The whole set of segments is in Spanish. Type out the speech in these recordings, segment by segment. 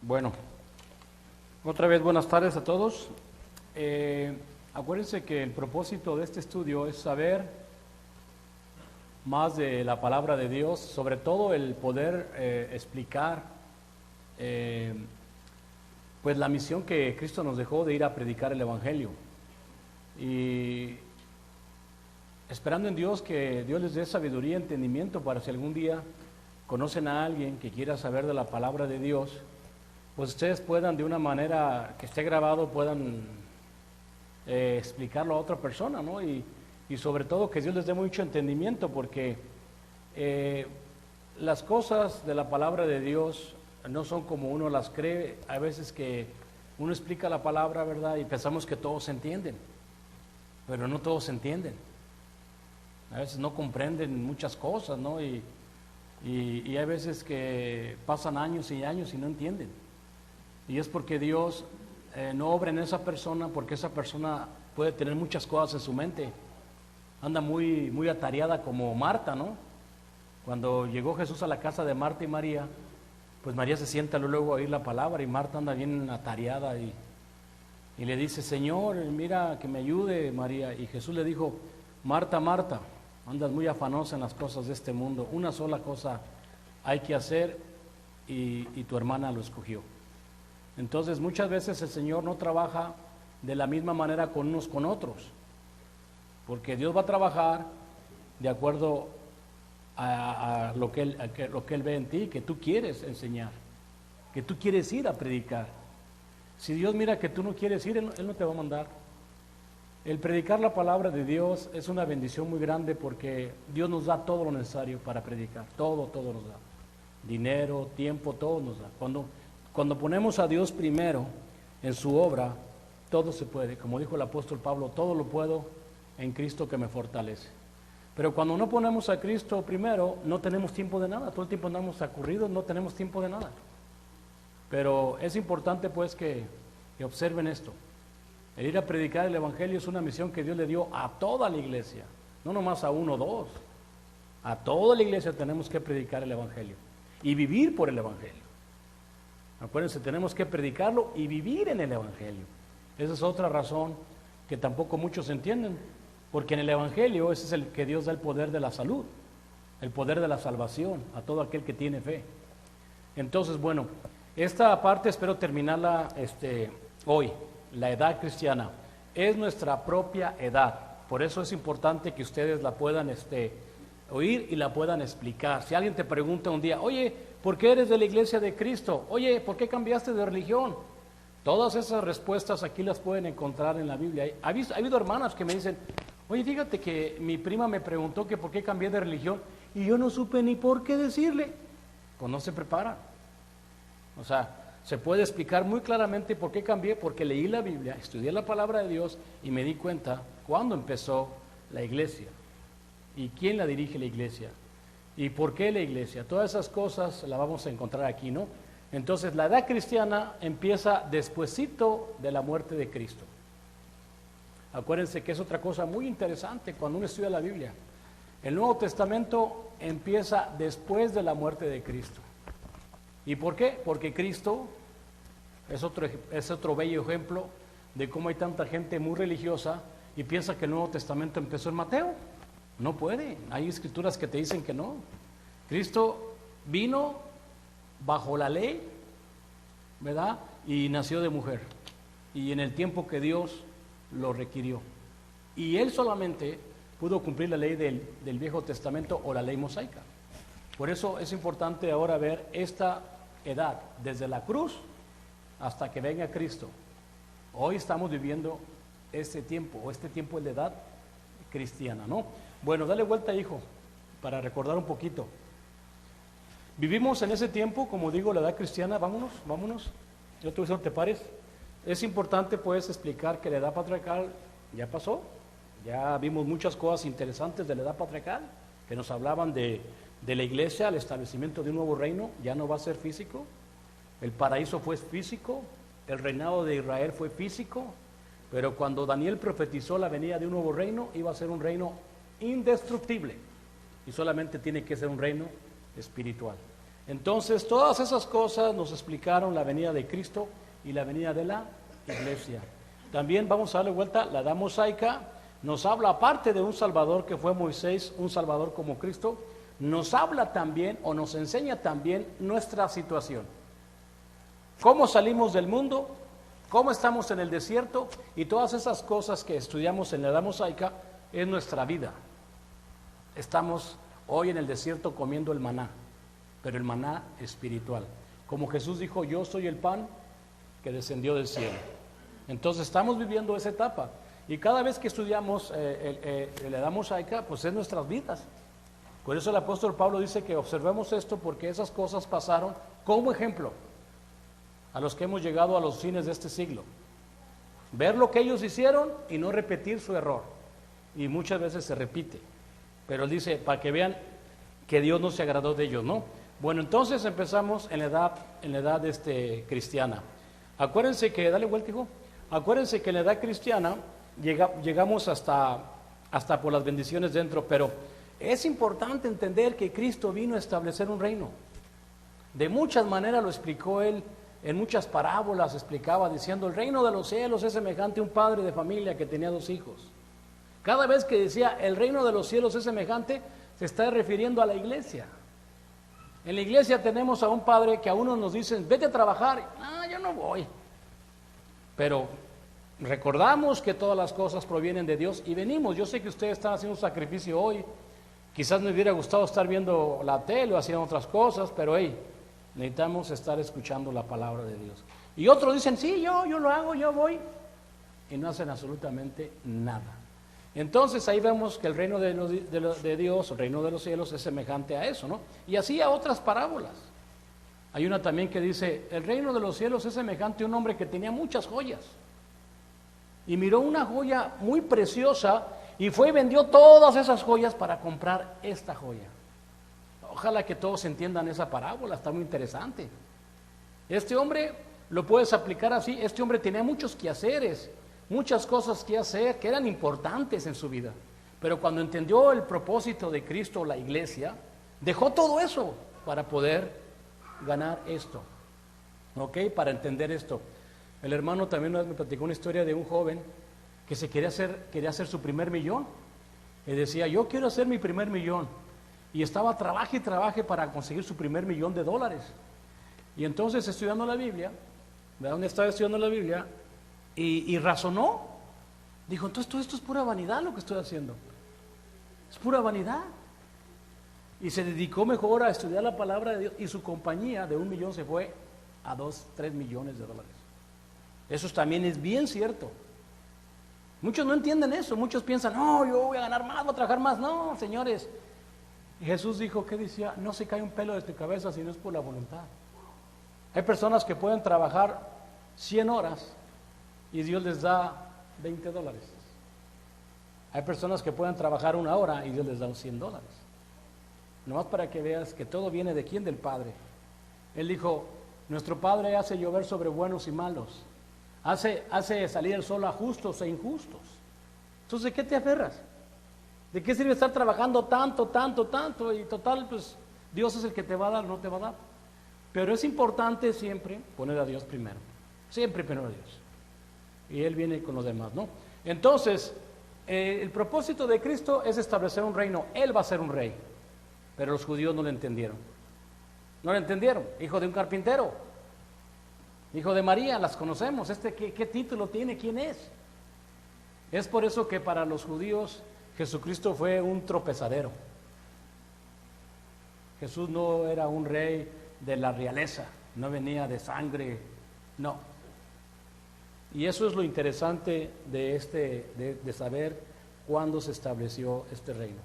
Bueno, otra vez buenas tardes a todos. Acuérdense que el propósito de este estudio es saber más de la palabra de Dios, sobre todo el poder explicar pues la misión que Cristo nos dejó de ir a predicar el Evangelio. Y esperando en Dios que Dios les dé sabiduría y entendimiento para si algún día conocen a alguien que quiera saber de la palabra de Dios, pues ustedes puedan de una manera que esté grabado, puedan explicarlo a otra persona, ¿no? Y sobre todo que Dios les dé mucho entendimiento, porque las cosas de la palabra de Dios no son como uno las cree. Hay veces que uno explica la palabra, ¿verdad? Y pensamos que todos se entienden, pero no todos se entienden. A veces no comprenden muchas cosas, ¿no? Y hay veces que pasan años y años y no entienden. Y es porque Dios no obra en esa persona, porque esa persona puede tener muchas cosas en su mente. Anda muy atareada como Marta, ¿no? Cuando llegó Jesús a la casa de Marta y María, pues María se sienta luego a oír la palabra y Marta anda bien atareada y le dice: Señor, mira que me ayude María. Y Jesús le dijo: Marta, Marta, andas muy afanosa en las cosas de este mundo. Una sola cosa hay que hacer y tu hermana lo escogió. Entonces muchas veces el Señor no trabaja de la misma manera con unos con otros, porque Dios va a trabajar de acuerdo a lo que Él ve en ti, que tú quieres enseñar, que tú quieres ir a predicar. Si Dios mira que tú no quieres ir, Él no te va a mandar. El predicar la palabra de Dios es una bendición muy grande, porque Dios nos da todo lo necesario para predicar, todo nos da. Dinero, tiempo, todo nos da. Cuando ponemos a Dios primero en su obra, todo se puede. Como dijo el apóstol Pablo: todo lo puedo en Cristo que me fortalece. Pero cuando no ponemos a Cristo primero, no tenemos tiempo de nada. Todo el tiempo andamos acurridos, no tenemos tiempo de nada. Pero es importante pues que observen esto. El ir a predicar el Evangelio es una misión que Dios le dio a toda la iglesia, no nomás a uno o dos. A toda la iglesia tenemos que predicar el Evangelio y vivir por el Evangelio. Acuérdense, tenemos que predicarlo y vivir en el Evangelio. Esa es otra razón que tampoco muchos entienden, porque en el Evangelio ese es el que Dios da el poder de la salud, el poder de la salvación a todo aquel que tiene fe. Entonces, bueno, esta parte espero terminarla hoy. La edad cristiana es nuestra propia edad, por eso es importante que ustedes la puedan oír y la puedan explicar. Si alguien te pregunta un día: oye, ¿por qué eres de la iglesia de Cristo? Oye, ¿por qué cambiaste de religión? Todas esas respuestas aquí las pueden encontrar en la Biblia. Ha habido hermanas que me dicen: oye, fíjate que mi prima me preguntó que por qué cambié de religión y yo no supe ni por qué decirle. Pues no se preparan. O sea, se puede explicar muy claramente por qué cambié, porque leí la Biblia, estudié la palabra de Dios y me di cuenta cuándo empezó la iglesia y quién la dirige la iglesia y por qué la iglesia. Todas esas cosas las vamos a encontrar aquí, ¿no? Entonces, la edad cristiana empieza despuesito de la muerte de Cristo. Acuérdense que es otra cosa muy interesante cuando uno estudia la Biblia. El Nuevo Testamento empieza después de la muerte de Cristo. ¿Y por qué? Porque Cristo es otro bello ejemplo de cómo hay tanta gente muy religiosa y piensa que el Nuevo Testamento empezó en Mateo. No puede, hay escrituras que te dicen que no. Cristo vino bajo la ley, ¿verdad? Y nació de mujer, y en el tiempo que Dios lo requirió. Y Él solamente pudo cumplir la ley del Viejo Testamento o la ley mosaica. Por eso es importante ahora ver esta edad, desde la cruz hasta que venga Cristo. Hoy estamos viviendo este tiempo es la edad cristiana, ¿no? Bueno, dale vuelta, hijo, para recordar un poquito. Vivimos en ese tiempo, como digo, la edad cristiana. Vámonos. Yo te voy a decir, te pares. Es importante pues explicar que la edad patriarcal ya pasó. Ya vimos muchas cosas interesantes de la edad patriarcal que nos hablaban de la iglesia, el establecimiento de un nuevo reino. Ya no va a ser físico. El paraíso fue físico, el reinado de Israel fue físico, pero cuando Daniel profetizó la venida de un nuevo reino, iba a ser un reino indestructible y solamente tiene que ser un reino espiritual. Entonces, todas esas cosas nos explicaron la venida de Cristo y la venida de la iglesia. También vamos a darle vuelta, la edad mosaica nos habla, aparte de un Salvador que fue Moisés, un Salvador como Cristo, nos habla también o nos enseña también nuestra situación. Cómo salimos del mundo, cómo estamos en el desierto y todas esas cosas que estudiamos en la edad mosaica es nuestra vida. Estamos hoy en el desierto comiendo el maná, pero el maná espiritual. Como Jesús dijo, yo soy el pan que descendió del cielo. Entonces estamos viviendo esa etapa. Y cada vez que estudiamos la edad mosaica, pues es nuestras vidas. Por eso el apóstol Pablo dice que observemos esto porque esas cosas pasaron como ejemplo a los que hemos llegado a los fines de este siglo. Ver lo que ellos hicieron y no repetir su error. Y muchas veces se repite. Pero él dice, para que vean que Dios no se agradó de ellos, ¿no? Bueno, entonces empezamos en la edad cristiana. Acuérdense que, dale vuelta, hijo. Acuérdense que en la edad cristiana llegamos hasta por las bendiciones dentro, pero es importante entender que Cristo vino a establecer un reino. De muchas maneras lo explicó él, en muchas parábolas explicaba diciendo, el reino de los cielos es semejante a un padre de familia que tenía 2 hijos. Cada vez que decía el reino de los cielos es semejante, se está refiriendo a la iglesia. En la iglesia tenemos a un padre que a uno nos dicen, vete a trabajar, yo no voy. Pero recordamos que todas las cosas provienen de Dios y venimos. Yo sé que ustedes están haciendo un sacrificio hoy. Quizás me hubiera gustado estar viendo la tele o haciendo otras cosas, pero necesitamos estar escuchando la palabra de Dios. Y otros dicen, sí, yo lo hago, yo voy. Y no hacen absolutamente nada. Entonces ahí vemos que el reino de Dios, el reino de los cielos es semejante a eso, ¿no? Y así a otras parábolas. Hay una también que dice, el reino de los cielos es semejante a un hombre que tenía muchas joyas. Y miró una joya muy preciosa y fue y vendió todas esas joyas para comprar esta joya. Ojalá que todos entiendan esa parábola, está muy interesante. Este hombre, lo puedes aplicar así, este hombre tenía muchos quehaceres, muchas cosas que hacer que eran importantes en su vida. Pero cuando entendió el propósito de Cristo, la iglesia, dejó todo eso para poder ganar esto, ¿ok? Para entender esto. El hermano también me platicó una historia de un joven que quería hacer su primer millón. Y decía, yo quiero hacer mi primer millón. Y estaba trabaje y trabaje para conseguir su primer $1,000,000. Y entonces estudiando la Biblia, ¿de dónde estaba estudiando la Biblia? Y razonó. Dijo, entonces todo esto es pura vanidad lo que estoy haciendo. Es pura vanidad. Y se dedicó mejor a estudiar la palabra de Dios y su compañía de $1,000,000 se fue a $2-3 millones. Eso también es bien cierto. Muchos no entienden eso, muchos piensan, no, yo voy a ganar más, voy a trabajar más. No, señores, Jesús dijo, ¿qué decía? No se cae un pelo de tu cabeza si no es por la voluntad. Hay personas que pueden trabajar 100 horas y Dios les da $20. Hay personas que pueden trabajar 1 hora y Dios les da $100. Nomás para que veas que todo viene de quién, del Padre. Él dijo, nuestro Padre hace llover sobre buenos y malos, hace salir el sol a justos e injustos. Entonces, ¿de qué te aferras? ¿De qué sirve estar trabajando tanto? Y total, pues Dios es el que te va a dar, no te va a dar. Pero es importante siempre poner a Dios primero. Siempre primero a Dios. Y Él viene con los demás, ¿no? Entonces, el propósito de Cristo es establecer un reino. Él va a ser un rey. Pero los judíos no lo entendieron. No lo entendieron. Hijo de un carpintero. Hijo de María, las conocemos. ¿Qué título tiene? ¿Quién es? Es por eso que para los judíos Jesucristo fue un tropezadero. Jesús no era un rey de la realeza, no venía de sangre, no. Y eso es lo interesante de saber cuándo se estableció este reino.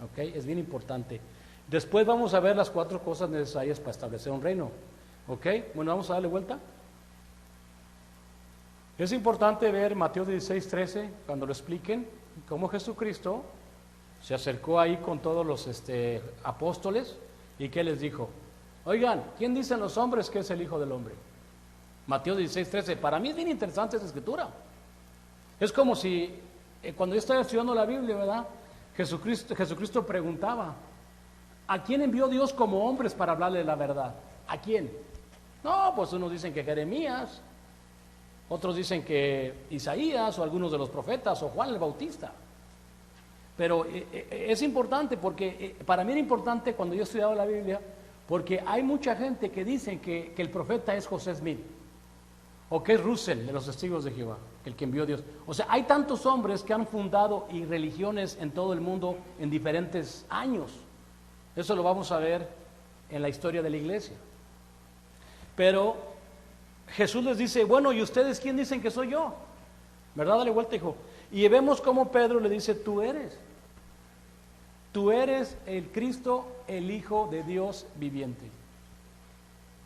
¿Ok? Es bien importante. Después vamos a ver las 4 cosas necesarias para establecer un reino. ¿Ok? Bueno, vamos a darle vuelta. Es importante ver Mateo 16:13, cuando lo expliquen, cómo Jesucristo se acercó ahí con todos los apóstoles y ¿qué les dijo? Oigan, ¿quién dicen los hombres que es el Hijo del Hombre? Mateo 16:13. Para mí es bien interesante esa escritura. Es como si, cuando yo estaba estudiando la Biblia, ¿verdad? Jesucristo preguntaba, ¿A quién envió Dios como hombres para hablarle la verdad? ¿A quién? No, pues unos dicen que Jeremías, otros dicen que Isaías, o algunos de los profetas, o Juan el Bautista. Pero es importante porque, para mí era importante cuando yo estudiaba la Biblia, porque hay mucha gente que dice que el profeta es José Smith, o que es Russell de los Testigos de Jehová, el que envió Dios. O sea, hay tantos hombres que han fundado y religiones en todo el mundo en diferentes años. Eso lo vamos a ver en la historia de la iglesia. Pero Jesús les dice, bueno, ¿y ustedes quién dicen que soy yo? ¿Verdad? Dale vuelta, hijo. Y vemos cómo Pedro le dice, tú eres el Cristo, el Hijo de Dios viviente.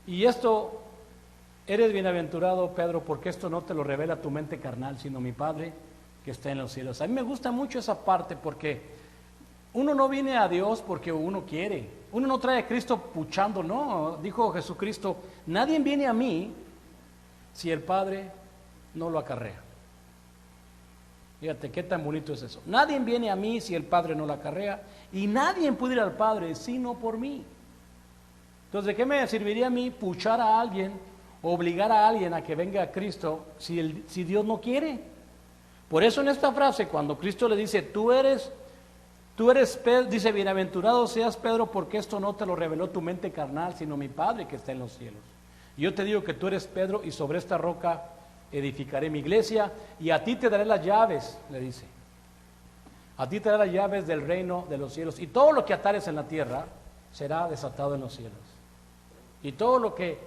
Y esto, eres bienaventurado, Pedro, porque esto no te lo revela tu mente carnal, sino mi Padre que está en los cielos. A mí me gusta mucho esa parte porque uno no viene a Dios porque uno quiere. Uno no trae a Cristo puchando, no. Dijo Jesucristo, nadie viene a mí si el Padre no lo acarrea. Fíjate qué tan bonito es eso. Nadie viene a mí si el Padre no lo acarrea, y nadie puede ir al Padre sino por mí. Entonces, ¿de qué me serviría a mí puchar a alguien, obligar a alguien a que venga a Cristo si Dios no quiere? Por eso en esta frase, cuando Cristo le dice, tú eres Pedro, dice, bienaventurado seas Pedro, porque esto no te lo reveló tu mente carnal, sino mi Padre que está en los cielos. Y yo te digo que tú eres Pedro, y sobre esta roca edificaré mi iglesia, y a ti te daré las llaves, le dice. A ti te daré las llaves del reino de los cielos, y todo lo que atares en la tierra será desatado en los cielos. Y todo lo que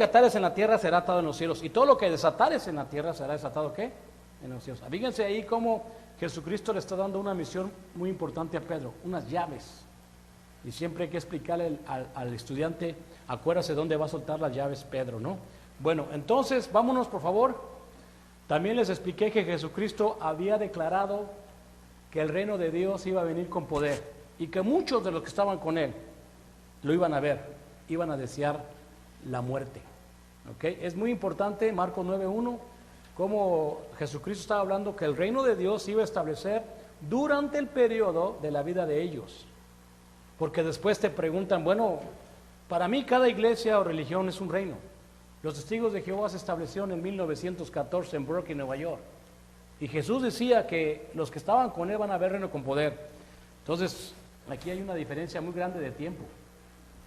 atares en la tierra será atado en los cielos, y todo lo que desatares en la tierra será desatado, ¿qué? En los cielos. Fíjense ahí cómo Jesucristo le está dando una misión muy importante a Pedro, unas llaves. Y siempre hay que explicarle al estudiante, acuérdase dónde va a soltar las llaves Pedro, ¿no? Bueno, entonces, vámonos por favor. También les expliqué que Jesucristo había declarado que el reino de Dios iba a venir con poder, y que muchos de los que estaban con él lo iban a ver, iban a desear la muerte. ¿Ok? Es muy importante, Marcos 9:1, cómo Jesucristo estaba hablando que el reino de Dios se iba a establecer durante el periodo de la vida de ellos. Porque después te preguntan, bueno, para mí cada iglesia o religión es un reino. Los Testigos de Jehová se establecieron en 1914 en Brooklyn, Nueva York. Y Jesús decía que los que estaban con él van a ver reino con poder. Entonces, aquí hay una diferencia muy grande de tiempo.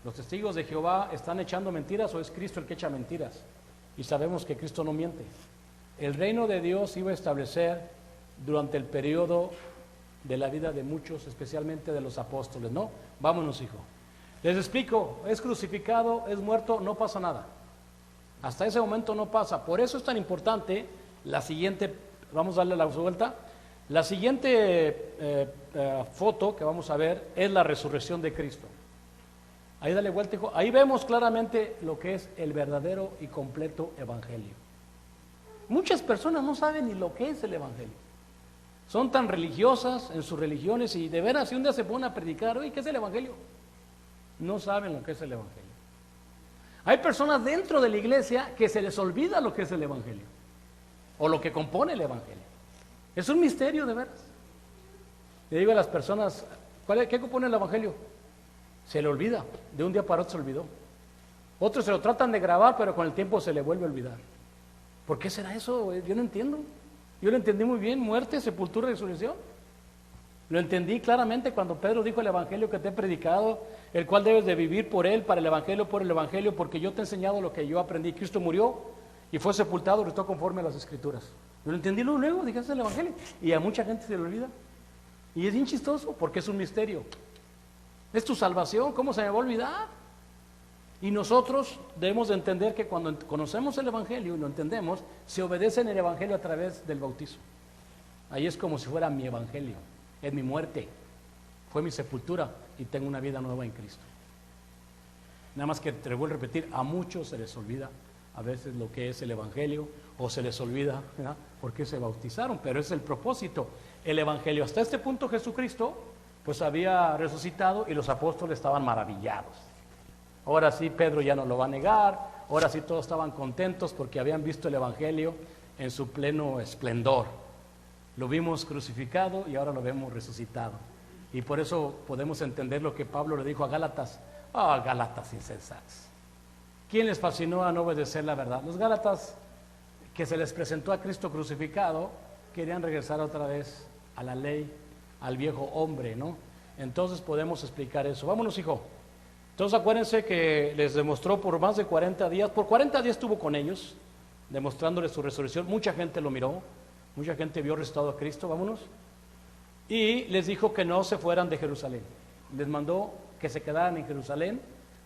¿Los Testigos de Jehová están echando mentiras o es Cristo el que echa mentiras? Y sabemos que Cristo no miente. El reino de Dios se iba a establecer durante el periodo de la vida de muchos, especialmente de los apóstoles, ¿no? Vámonos, hijo. Les explico, es crucificado, es muerto, no pasa nada. Hasta ese momento no pasa. Por eso es tan importante la siguiente, vamos a darle la vuelta. La siguiente foto que vamos a ver es la resurrección de Cristo. Ahí dale vuelta, hijo. Ahí vemos claramente lo que es el verdadero y completo evangelio. Muchas personas no saben ni lo que es el evangelio. Son tan religiosas en sus religiones, y de veras si un día se ponen a predicar, oye, ¿qué es el evangelio? No saben lo que es el evangelio. Hay personas dentro de la iglesia que se les olvida lo que es el evangelio, o lo que compone el evangelio. Es un misterio de veras. Le digo a las personas, ¿qué compone el evangelio? Se le olvida, de un día para otro se olvidó. Otros se lo tratan de grabar, pero con el tiempo se le vuelve a olvidar. ¿Por qué será eso? Yo no entiendo. Yo lo entendí muy bien, muerte, sepultura y resurrección. Lo entendí claramente cuando Pedro dijo el evangelio que te he predicado, el cual debes de vivir por él, para el evangelio, porque yo te he enseñado lo que yo aprendí. Cristo murió y fue sepultado, resucitó conforme a las escrituras. Yo lo entendí luego, dije, es el evangelio. Y a mucha gente se le olvida. Y es bien chistoso porque es un misterio. Es tu salvación, ¿cómo se me va a olvidar? Y nosotros debemos de entender que cuando conocemos el evangelio y lo entendemos, se obedece en el evangelio a través del bautizo. Ahí es como si fuera mi evangelio, es mi muerte, fue mi sepultura y tengo una vida nueva en Cristo. Nada más que te vuelvo a repetir, a muchos se les olvida a veces lo que es el evangelio, o se les olvida, ¿verdad?, por qué se bautizaron, pero es el propósito. El evangelio, hasta este punto Jesucristo pues había resucitado y los apóstoles estaban maravillados. Ahora sí Pedro ya no lo va a negar, ahora sí todos estaban contentos porque habían visto el evangelio en su pleno esplendor. Lo vimos crucificado y ahora lo vemos resucitado. Y por eso podemos entender lo que Pablo le dijo a Gálatas. Gálatas insensatos. ¿Quién les fascinó a no obedecer la verdad? Los Gálatas, que se les presentó a Cristo crucificado, querían regresar otra vez a la ley, al viejo hombre, ¿no? Entonces podemos explicar eso. Vámonos, hijo. Entonces acuérdense que les demostró por más de 40 días, por 40 días estuvo con ellos, demostrándoles su resurrección. Mucha gente lo miró, mucha gente vio resucitado a Cristo, vámonos. Y les dijo que no se fueran de Jerusalén. Les mandó que se quedaran en Jerusalén,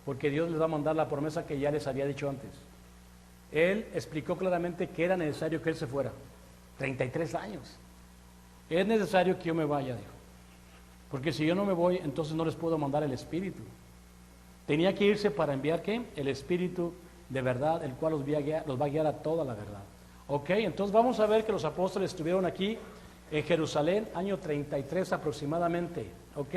porque Dios les va a mandar la promesa que ya les había dicho antes. Él explicó claramente que era necesario que Él se fuera. 33 años. Es necesario que yo me vaya, dijo. Porque si yo no me voy, entonces no les puedo mandar el Espíritu. Tenía que irse para enviar, ¿qué? El Espíritu de verdad, el cual los va a guiar a toda la verdad. Ok, entonces vamos a ver que los apóstoles estuvieron aquí en Jerusalén, año 33 aproximadamente. Ok,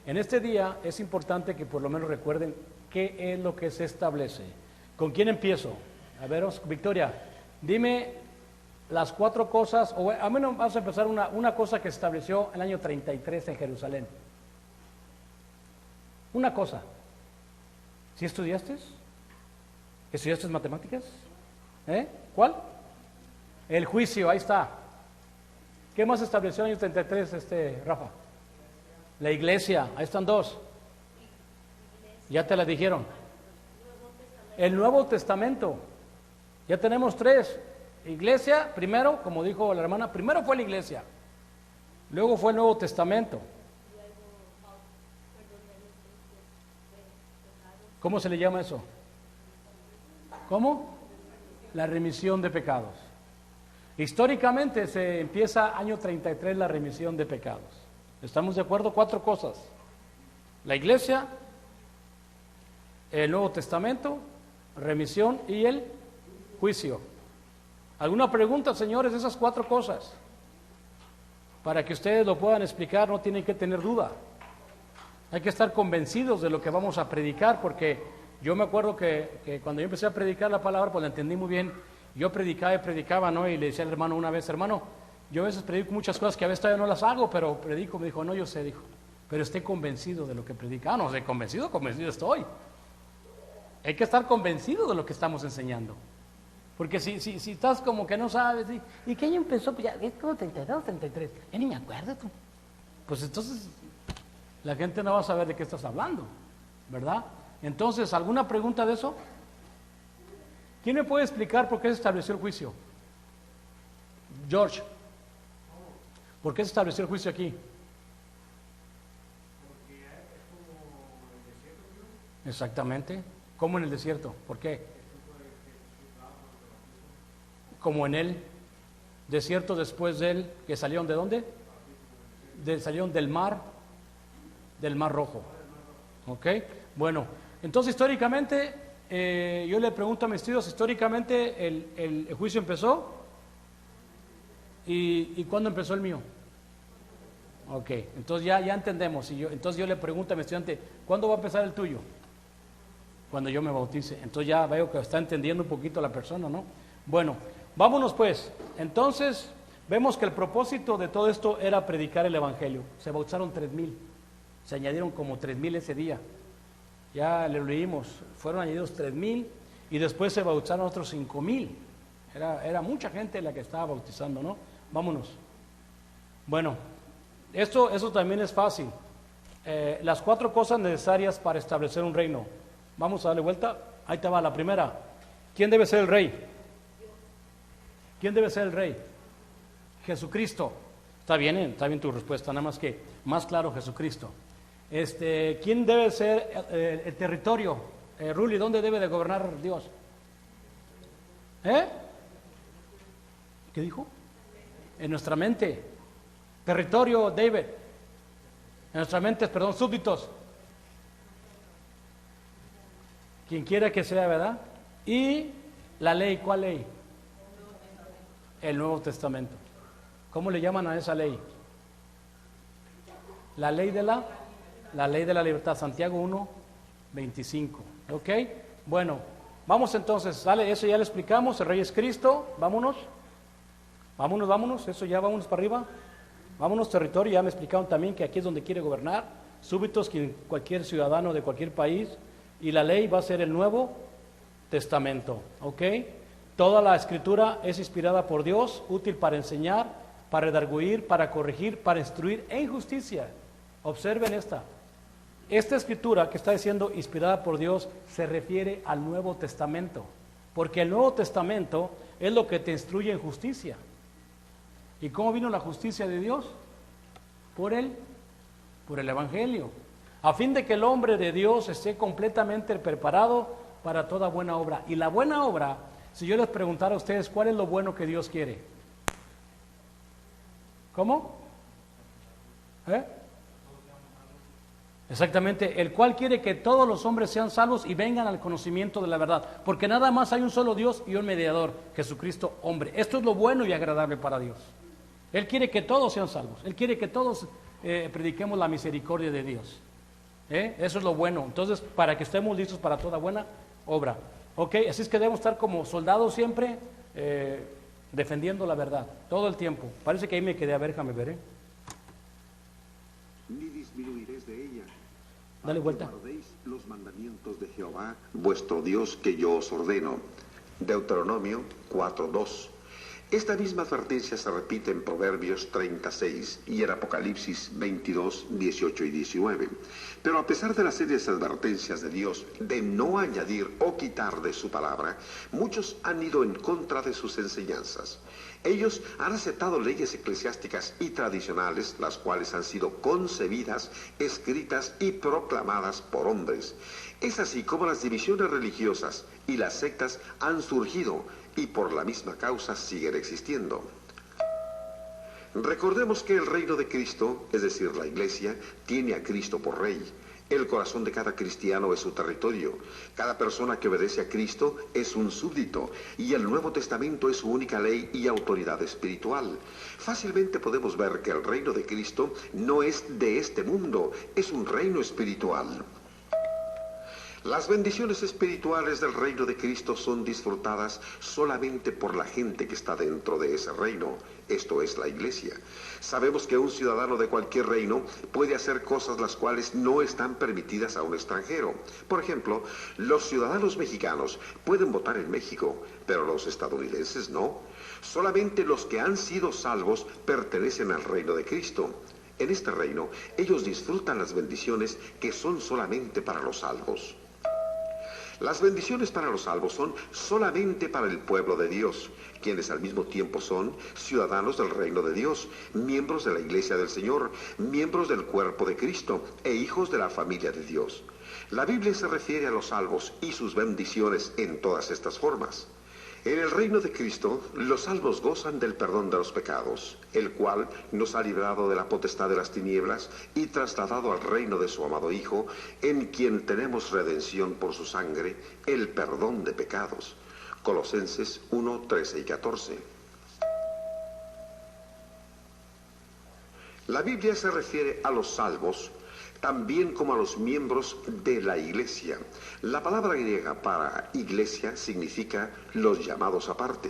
en este día es importante que por lo menos recuerden qué es lo que se establece. ¿Con quién empiezo? A ver, Victoria, dime las 4 cosas, o a menos vamos a empezar una cosa que se estableció en el año 33 en Jerusalén. Una cosa. ¿Sí estudiaste? ¿Estudiaste matemáticas? ¿Cuál? El juicio, ahí está. ¿Qué más se estableció en el año 33, Rafa? La iglesia, ahí están 2. Ya te la dijeron. El Nuevo Testamento. Ya tenemos 3. Iglesia, primero, como dijo la hermana, primero fue la iglesia. Luego fue el Nuevo Testamento. ¿Cómo se le llama eso? ¿Cómo? La remisión de pecados. Históricamente se empieza año 33 la remisión de pecados. ¿Estamos de acuerdo? 4 cosas. La iglesia, el Nuevo Testamento, remisión y el juicio. ¿Alguna pregunta, señores, de esas 4 cosas? Para que ustedes lo puedan explicar, no tienen que tener duda. Hay que estar convencidos de lo que vamos a predicar, porque yo me acuerdo que cuando yo empecé a predicar la palabra, pues la entendí muy bien. Yo predicaba, ¿no? Y le decía al hermano una vez, hermano, yo a veces predico muchas cosas que a veces todavía no las hago, pero predico. Me dijo, no, yo sé, dijo, pero esté convencido de lo que predica. No sé, convencido estoy. Hay que estar convencido de lo que estamos enseñando. Porque si estás como que no sabes, ¿y qué año empezó? Pues ya, es como 32, 33, ya ni me acuerdo tú. Pues entonces la gente no va a saber de qué estás hablando, ¿verdad? Entonces, ¿alguna pregunta de eso? ¿Quién me puede explicar por qué se estableció el juicio? George, ¿por qué se estableció el juicio aquí? Porque es como el desierto. Exactamente. ¿Cómo en el desierto? ¿Por qué? Como en el desierto después de él, que salieron ¿de dónde? Salieron del mar Rojo. ¿Ok? Bueno, entonces históricamente, yo le pregunto a mis tíos, históricamente el juicio empezó, ¿y cuándo empezó el mío? Ok, entonces ya entendemos. Entonces yo le pregunto a mi estudiante, ¿cuándo va a empezar el tuyo? Cuando yo me bautice. Entonces ya veo que está entendiendo un poquito la persona, ¿no? Bueno, vámonos pues. Entonces vemos que el propósito de todo esto era predicar el evangelio. Se bautizaron 3,000, se añadieron como 3,000 ese día. Ya le leímos, fueron añadidos 3,000 y después se bautizaron otros 5,000. Era mucha gente la que estaba bautizando, ¿no? Vámonos. Bueno, eso también es fácil. Las 4 cosas necesarias para establecer un reino. Vamos a darle vuelta. Ahí te va la primera. ¿Quién debe ser el rey? ¿Quién debe ser el rey? Jesucristo. Está bien tu respuesta, nada más que más claro Jesucristo. ¿Quién debe ser el territorio? Ruli, ¿dónde debe de gobernar Dios? ¿Qué dijo? En nuestra mente. Territorio, David. En nuestra mente, perdón, súbditos. Quien quiera que sea, ¿verdad? Y la ley, ¿cuál ley? El Nuevo Testamento. ¿Cómo le llaman a esa ley? La ley de la libertad, Santiago 1:25. ¿Ok? Bueno, vamos entonces, ¿sale? Eso ya lo explicamos, el Rey es Cristo, vámonos, eso ya, vámonos para arriba. Vámonos territorio, ya me explicaron también que aquí es donde quiere gobernar, súbitos que cualquier ciudadano de cualquier país, y la ley va a ser el Nuevo Testamento, ¿ok? Toda la escritura es inspirada por Dios, útil para enseñar, para redarguir, para corregir, para instruir en justicia. Observen esta escritura que está diciendo inspirada por Dios se refiere al Nuevo Testamento, porque el Nuevo Testamento es lo que te instruye en justicia. ¿Y cómo vino la justicia de Dios? Por el Evangelio, a fin de que el hombre de Dios esté completamente preparado para toda buena obra. Y la buena obra, si yo les preguntara a ustedes, ¿cuál es lo bueno que Dios quiere? ¿Cómo? Exactamente, el cual quiere que todos los hombres sean salvos y vengan al conocimiento de la verdad, porque nada más hay un solo Dios y un mediador, Jesucristo hombre. Esto es lo bueno y agradable para Dios. Él quiere que todos sean salvos, Él quiere que todos prediquemos la misericordia de Dios. Eso es lo bueno. Entonces, para que estemos listos para toda buena obra. Ok, así es que debemos estar como soldados siempre defendiendo la verdad, todo el tiempo. Parece que ahí me quedé, a ver, déjame ver. Ni disminuiréis de ella. Dale vuelta. Guardéis los mandamientos de Jehová, vuestro Dios, que yo os ordeno. Deuteronomio 4:2. Esta misma advertencia se repite en Proverbios 36 y en Apocalipsis 22, 18 y 19. Pero a pesar de las serias advertencias de Dios de no añadir o quitar de su palabra, muchos han ido en contra de sus enseñanzas. Ellos han aceptado leyes eclesiásticas y tradicionales, las cuales han sido concebidas, escritas y proclamadas por hombres. Es así como las divisiones religiosas y las sectas han surgido y por la misma causa siguen existiendo. Recordemos que el reino de Cristo, es decir, la Iglesia, tiene a Cristo por Rey. El corazón de cada cristiano es su territorio. Cada persona que obedece a Cristo es un súbdito, y el Nuevo Testamento es su única ley y autoridad espiritual. Fácilmente podemos ver que el reino de Cristo no es de este mundo, es un reino espiritual. Las bendiciones espirituales del reino de Cristo son disfrutadas solamente por la gente que está dentro de ese reino, esto es la Iglesia. Sabemos que un ciudadano de cualquier reino puede hacer cosas las cuales no están permitidas a un extranjero. Por ejemplo, los ciudadanos mexicanos pueden votar en México, pero los estadounidenses no. Solamente los que han sido salvos pertenecen al reino de Cristo. En este reino, ellos disfrutan las bendiciones que son solamente para los salvos. Las bendiciones para los salvos son solamente para el pueblo de Dios, quienes al mismo tiempo son ciudadanos del reino de Dios, miembros de la Iglesia del Señor, miembros del cuerpo de Cristo e hijos de la familia de Dios. La Biblia se refiere a los salvos y sus bendiciones en todas estas formas. En el reino de Cristo, los salvos gozan del perdón de los pecados, el cual nos ha librado de la potestad de las tinieblas y trasladado al reino de su amado Hijo, en quien tenemos redención por su sangre, el perdón de pecados. Colosenses 1, 13 y 14. La Biblia se refiere a los salvos también como a los miembros de la Iglesia. La palabra griega para iglesia significa los llamados aparte.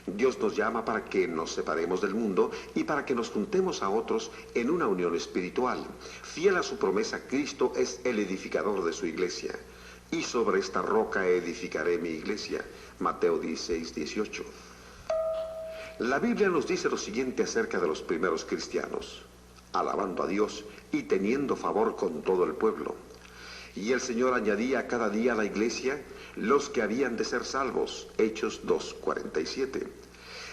Dios nos llama para que nos separemos del mundo y para que nos juntemos a otros en una unión espiritual. Fiel a su promesa, Cristo es el edificador de su iglesia. Y sobre esta roca edificaré mi iglesia. Mateo 16, 18. La Biblia nos dice lo siguiente acerca de los primeros cristianos: alabando a Dios y teniendo favor con todo el pueblo. Y el Señor añadía cada día a la iglesia los que habían de ser salvos. Hechos 2:47.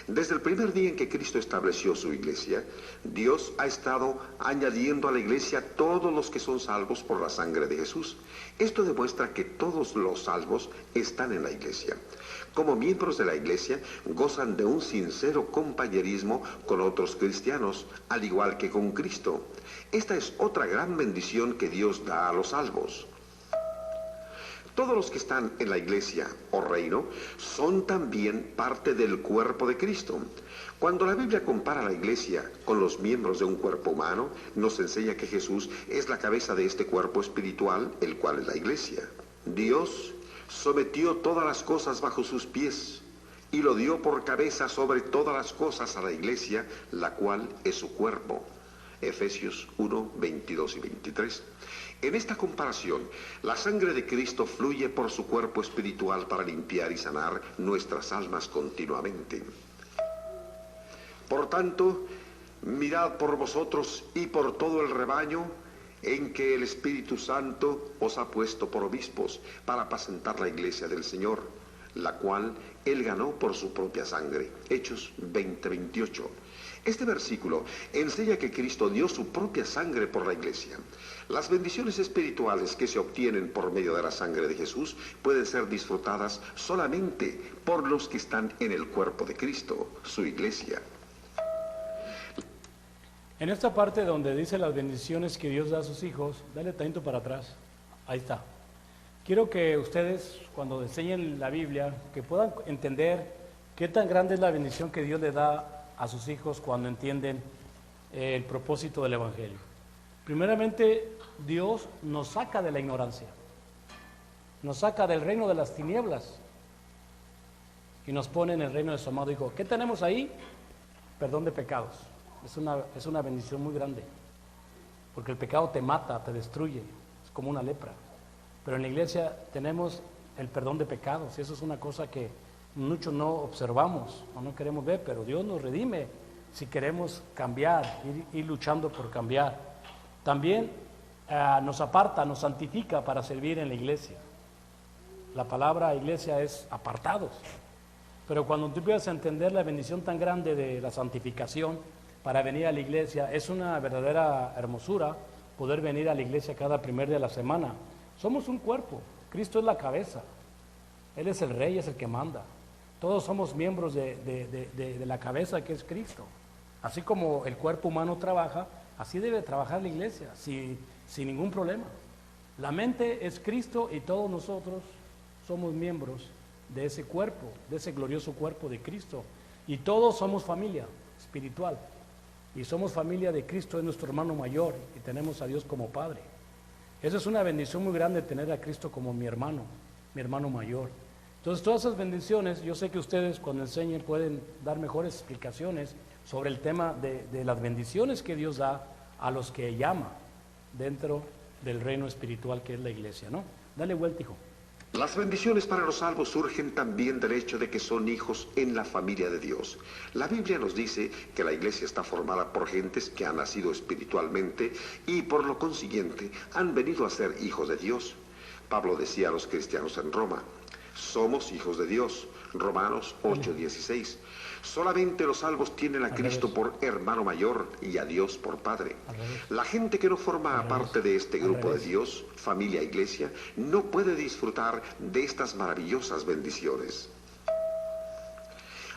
Desde el primer día en que Cristo estableció su iglesia, Dios ha estado añadiendo a la iglesia todos los que son salvos por la sangre de Jesús. Esto demuestra que todos los salvos están en la iglesia. Como miembros de la iglesia, gozan de un sincero compañerismo con otros cristianos, al igual que con Cristo. Esta es otra gran bendición que Dios da a los salvos. Todos los que están en la iglesia o reino son también parte del cuerpo de Cristo. Cuando la Biblia compara la iglesia con los miembros de un cuerpo humano, nos enseña que Jesús es la cabeza de este cuerpo espiritual, el cual es la iglesia. Dios sometió todas las cosas bajo sus pies y lo dio por cabeza sobre todas las cosas a la iglesia, la cual es su cuerpo. Efesios 1, 22 y 23. En esta comparación, la sangre de Cristo fluye por su cuerpo espiritual para limpiar y sanar nuestras almas continuamente. Por tanto, mirad por vosotros y por todo el rebaño en que el Espíritu Santo os ha puesto por obispos para apacentar la iglesia del Señor, la cual Él ganó por su propia sangre. Hechos 20, 28. Este versículo enseña que Cristo dio su propia sangre por la iglesia. Las bendiciones espirituales que se obtienen por medio de la sangre de Jesús pueden ser disfrutadas solamente por los que están en el cuerpo de Cristo, su iglesia. En esta parte donde dice las bendiciones que Dios da a sus hijos, dale tantito para atrás, ahí está. Quiero que ustedes, cuando enseñen la Biblia, que puedan entender qué tan grande es la bendición que Dios le da a sus hijos cuando entienden el propósito del Evangelio. Primeramente, Dios nos saca de la ignorancia, nos saca del reino de las tinieblas y nos pone en el reino de su amado Hijo. ¿Qué tenemos ahí? Perdón de pecados. Es una bendición muy grande, porque el pecado te mata, te destruye, es como una lepra. Pero en la iglesia tenemos el perdón de pecados, y eso es una cosa que muchos no observamos o no queremos ver, pero Dios nos redime si queremos cambiar, ir luchando por cambiar. También nos aparta, nos santifica para servir en la iglesia. La palabra iglesia es apartados. Pero cuando tú empiezas a entender la bendición tan grande de la santificación para venir a la iglesia, es una verdadera hermosura poder venir a la iglesia cada primer día de la semana. Somos un cuerpo, Cristo es la cabeza, Él es el rey, es el que manda. Todos somos miembros de la cabeza que es Cristo. Así como el cuerpo humano trabaja, así debe trabajar la iglesia, sin ningún problema. La mente es Cristo y todos nosotros somos miembros de ese cuerpo, de ese glorioso cuerpo de Cristo. Y todos somos familia espiritual. Y somos familia de Cristo, es nuestro hermano mayor y tenemos a Dios como Padre. Esa es una bendición muy grande, tener a Cristo como mi hermano mayor. Entonces todas esas bendiciones, yo sé que ustedes cuando enseñen pueden dar mejores explicaciones sobre el tema de las bendiciones que Dios da a los que llama dentro del reino espiritual que es la iglesia, ¿no? Dale vuelta, hijo. Las bendiciones para los salvos surgen también del hecho de que son hijos en la familia de Dios. La Biblia nos dice que la iglesia está formada por gentes que han nacido espiritualmente y por lo consiguiente han venido a ser hijos de Dios. Pablo decía a los cristianos en Roma: somos hijos de Dios. Romanos 8:16. Solamente los salvos tienen a Cristo por hermano mayor y a Dios por Padre. La gente que no forma parte de este grupo de Dios, familia, iglesia, no puede disfrutar de estas maravillosas bendiciones.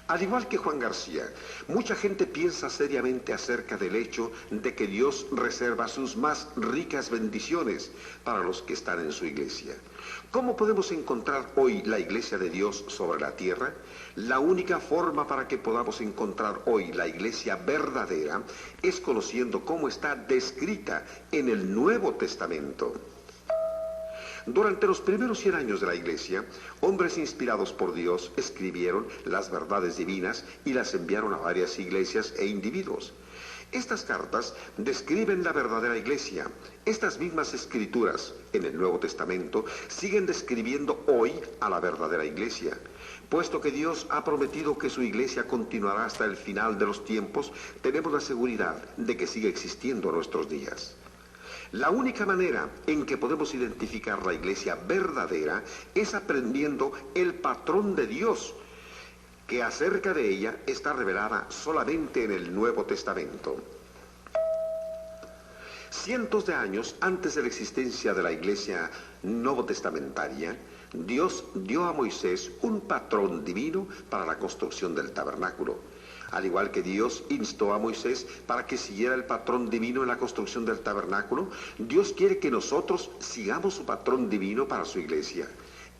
Al igual que Juan García, mucha gente piensa seriamente acerca del hecho de que Dios reserva sus más ricas bendiciones para los que están en su iglesia. ¿Cómo podemos encontrar hoy la iglesia de Dios sobre la tierra? La única forma para que podamos encontrar hoy la iglesia verdadera es conociendo cómo está descrita en el Nuevo Testamento. Durante los primeros 100 años de la iglesia, hombres inspirados por Dios escribieron las verdades divinas y las enviaron a varias iglesias e individuos. Estas cartas describen la verdadera iglesia. Estas mismas escrituras en el Nuevo Testamento siguen describiendo hoy a la verdadera iglesia. Puesto que Dios ha prometido que su iglesia continuará hasta el final de los tiempos, tenemos la seguridad de que sigue existiendo en nuestros días. La única manera en que podemos identificar la iglesia verdadera es aprendiendo el patrón de Dios, que acerca de ella está revelada solamente en el Nuevo Testamento. Cientos de años antes de la existencia de la iglesia novotestamentaria, Dios dio a Moisés un patrón divino para la construcción del tabernáculo. Al igual que Dios instó a Moisés para que siguiera el patrón divino en la construcción del tabernáculo, Dios quiere que nosotros sigamos su patrón divino para su iglesia.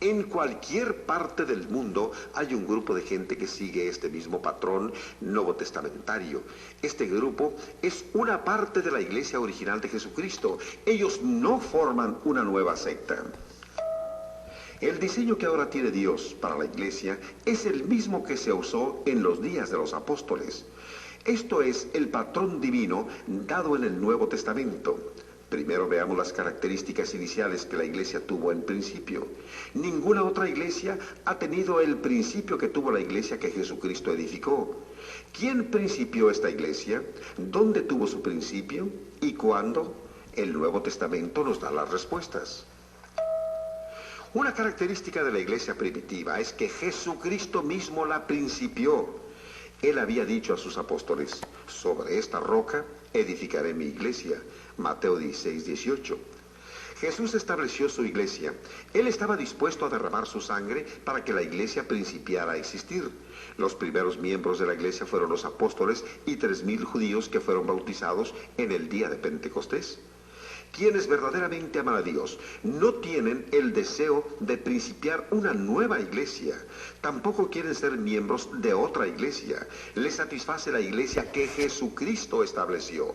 En cualquier parte del mundo hay un grupo de gente que sigue este mismo patrón novotestamentario. Este grupo es una parte de la iglesia original de Jesucristo. Ellos no forman una nueva secta. El diseño que ahora tiene Dios para la iglesia es el mismo que se usó en los días de los apóstoles. Esto es el patrón divino dado en el Nuevo Testamento. Primero veamos las características iniciales que la iglesia tuvo en principio. Ninguna otra iglesia ha tenido el principio que tuvo la iglesia que Jesucristo edificó. ¿Quién principió esta iglesia? ¿Dónde tuvo su principio? ¿Y cuándo? El Nuevo Testamento nos da las respuestas. Una característica de la iglesia primitiva es que Jesucristo mismo la principió. Él había dicho a sus apóstoles: sobre esta roca edificaré mi iglesia. Mateo 16, 18. Jesús estableció su iglesia. Él estaba dispuesto a derramar su sangre para que la iglesia principiara a existir. Los primeros miembros de la iglesia fueron los apóstoles y 3,000 judíos que fueron bautizados en el día de Pentecostés. Quienes verdaderamente aman a Dios no tienen el deseo de principiar una nueva iglesia. Tampoco quieren ser miembros de otra iglesia. Les satisface la iglesia que Jesucristo estableció.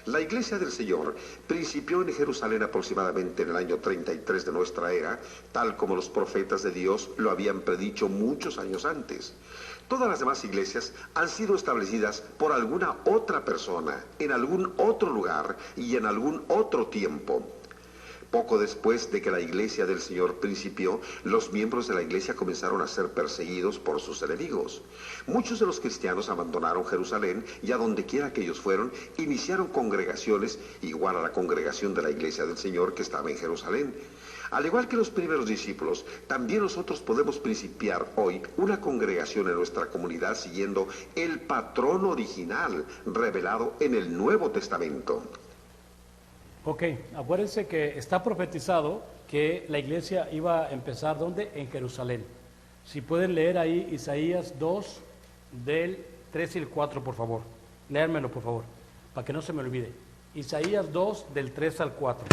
La iglesia del Señor principió en Jerusalén aproximadamente en el año 33 de nuestra era, tal como los profetas de Dios lo habían predicho muchos años antes. Todas las demás iglesias han sido establecidas por alguna otra persona, en algún otro lugar y en algún otro tiempo. Poco después de que la iglesia del Señor principió, los miembros de la iglesia comenzaron a ser perseguidos por sus enemigos. Muchos de los cristianos abandonaron Jerusalén y a donde quiera que ellos fueron, iniciaron congregaciones igual a la congregación de la iglesia del Señor que estaba en Jerusalén. Al igual que los primeros discípulos, también nosotros podemos principiar hoy una congregación en nuestra comunidad siguiendo el patrón original revelado en el Nuevo Testamento. Ok, acuérdense que está profetizado que la iglesia iba a empezar, ¿dónde? En Jerusalén. Si pueden leer ahí Isaías 2, del 3 y el 4, por favor. Léanmelo, por favor, para que no se me olvide. Isaías 2, del 3 al 4.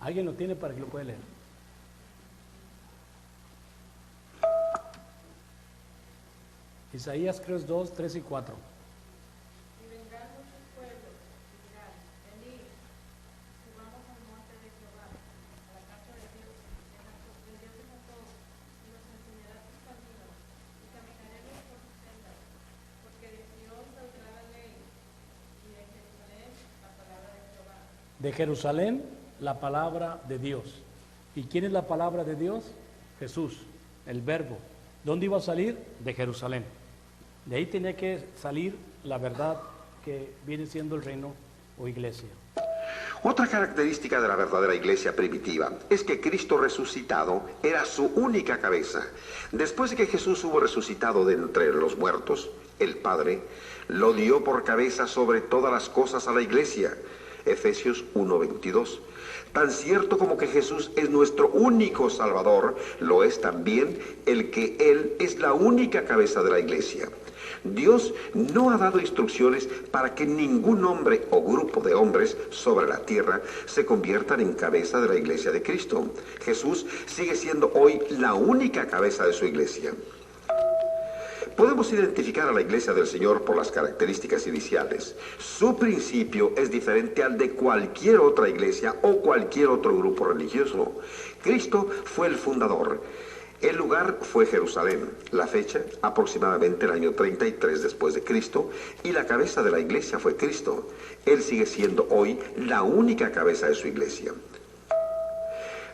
¿Alguien lo tiene para que lo pueda leer? Isaías creo es 2, 3 y 4. Y vendrán muchos pueblos y dirán: venid, subamos al monte de Jehová, a la casa de Dios de Jacob, y nos enseñará sus caminos, y caminaremos por sus sendas, porque de Sion saldrá la ley, y de Jerusalén la palabra de Jehová. De Jerusalén, la palabra de Dios. ¿Y quién es la palabra de Dios? Jesús, el verbo. ¿Dónde iba a salir? De Jerusalén. De ahí tenía que salir la verdad que viene siendo el reino o iglesia. Otra característica de la verdadera iglesia primitiva es que Cristo resucitado era su única cabeza. Después de que Jesús hubo resucitado de entre los muertos, el Padre lo dio por cabeza sobre todas las cosas a la iglesia. Efesios 1:22. Tan cierto como que Jesús es nuestro único Salvador, lo es también el que Él es la única cabeza de la iglesia. Dios no ha dado instrucciones para que ningún hombre o grupo de hombres sobre la tierra se conviertan en cabeza de la iglesia de Cristo. Jesús sigue siendo hoy la única cabeza de su iglesia. Podemos identificar a la iglesia del Señor por las características iniciales. Su principio es diferente al de cualquier otra iglesia o cualquier otro grupo religioso. Cristo fue el fundador. El lugar fue Jerusalén, la fecha aproximadamente el año 33 después de Cristo, y la cabeza de la iglesia fue Cristo. Él sigue siendo hoy la única cabeza de su iglesia.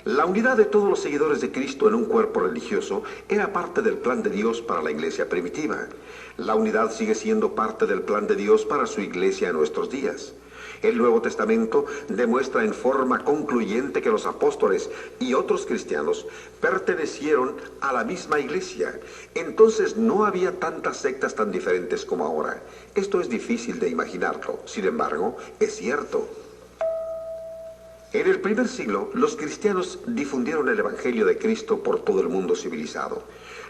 La unidad de todos los seguidores de Cristo en un cuerpo religioso era parte del plan de Dios para la iglesia primitiva. La unidad sigue siendo parte del plan de Dios para su iglesia en nuestros días. El Nuevo Testamento demuestra en forma concluyente que los apóstoles y otros cristianos pertenecieron a la misma iglesia. Entonces no había tantas sectas tan diferentes como ahora. Esto es difícil de imaginarlo, sin embargo, es cierto. En el primer siglo, los cristianos difundieron el Evangelio de Cristo por todo el mundo civilizado.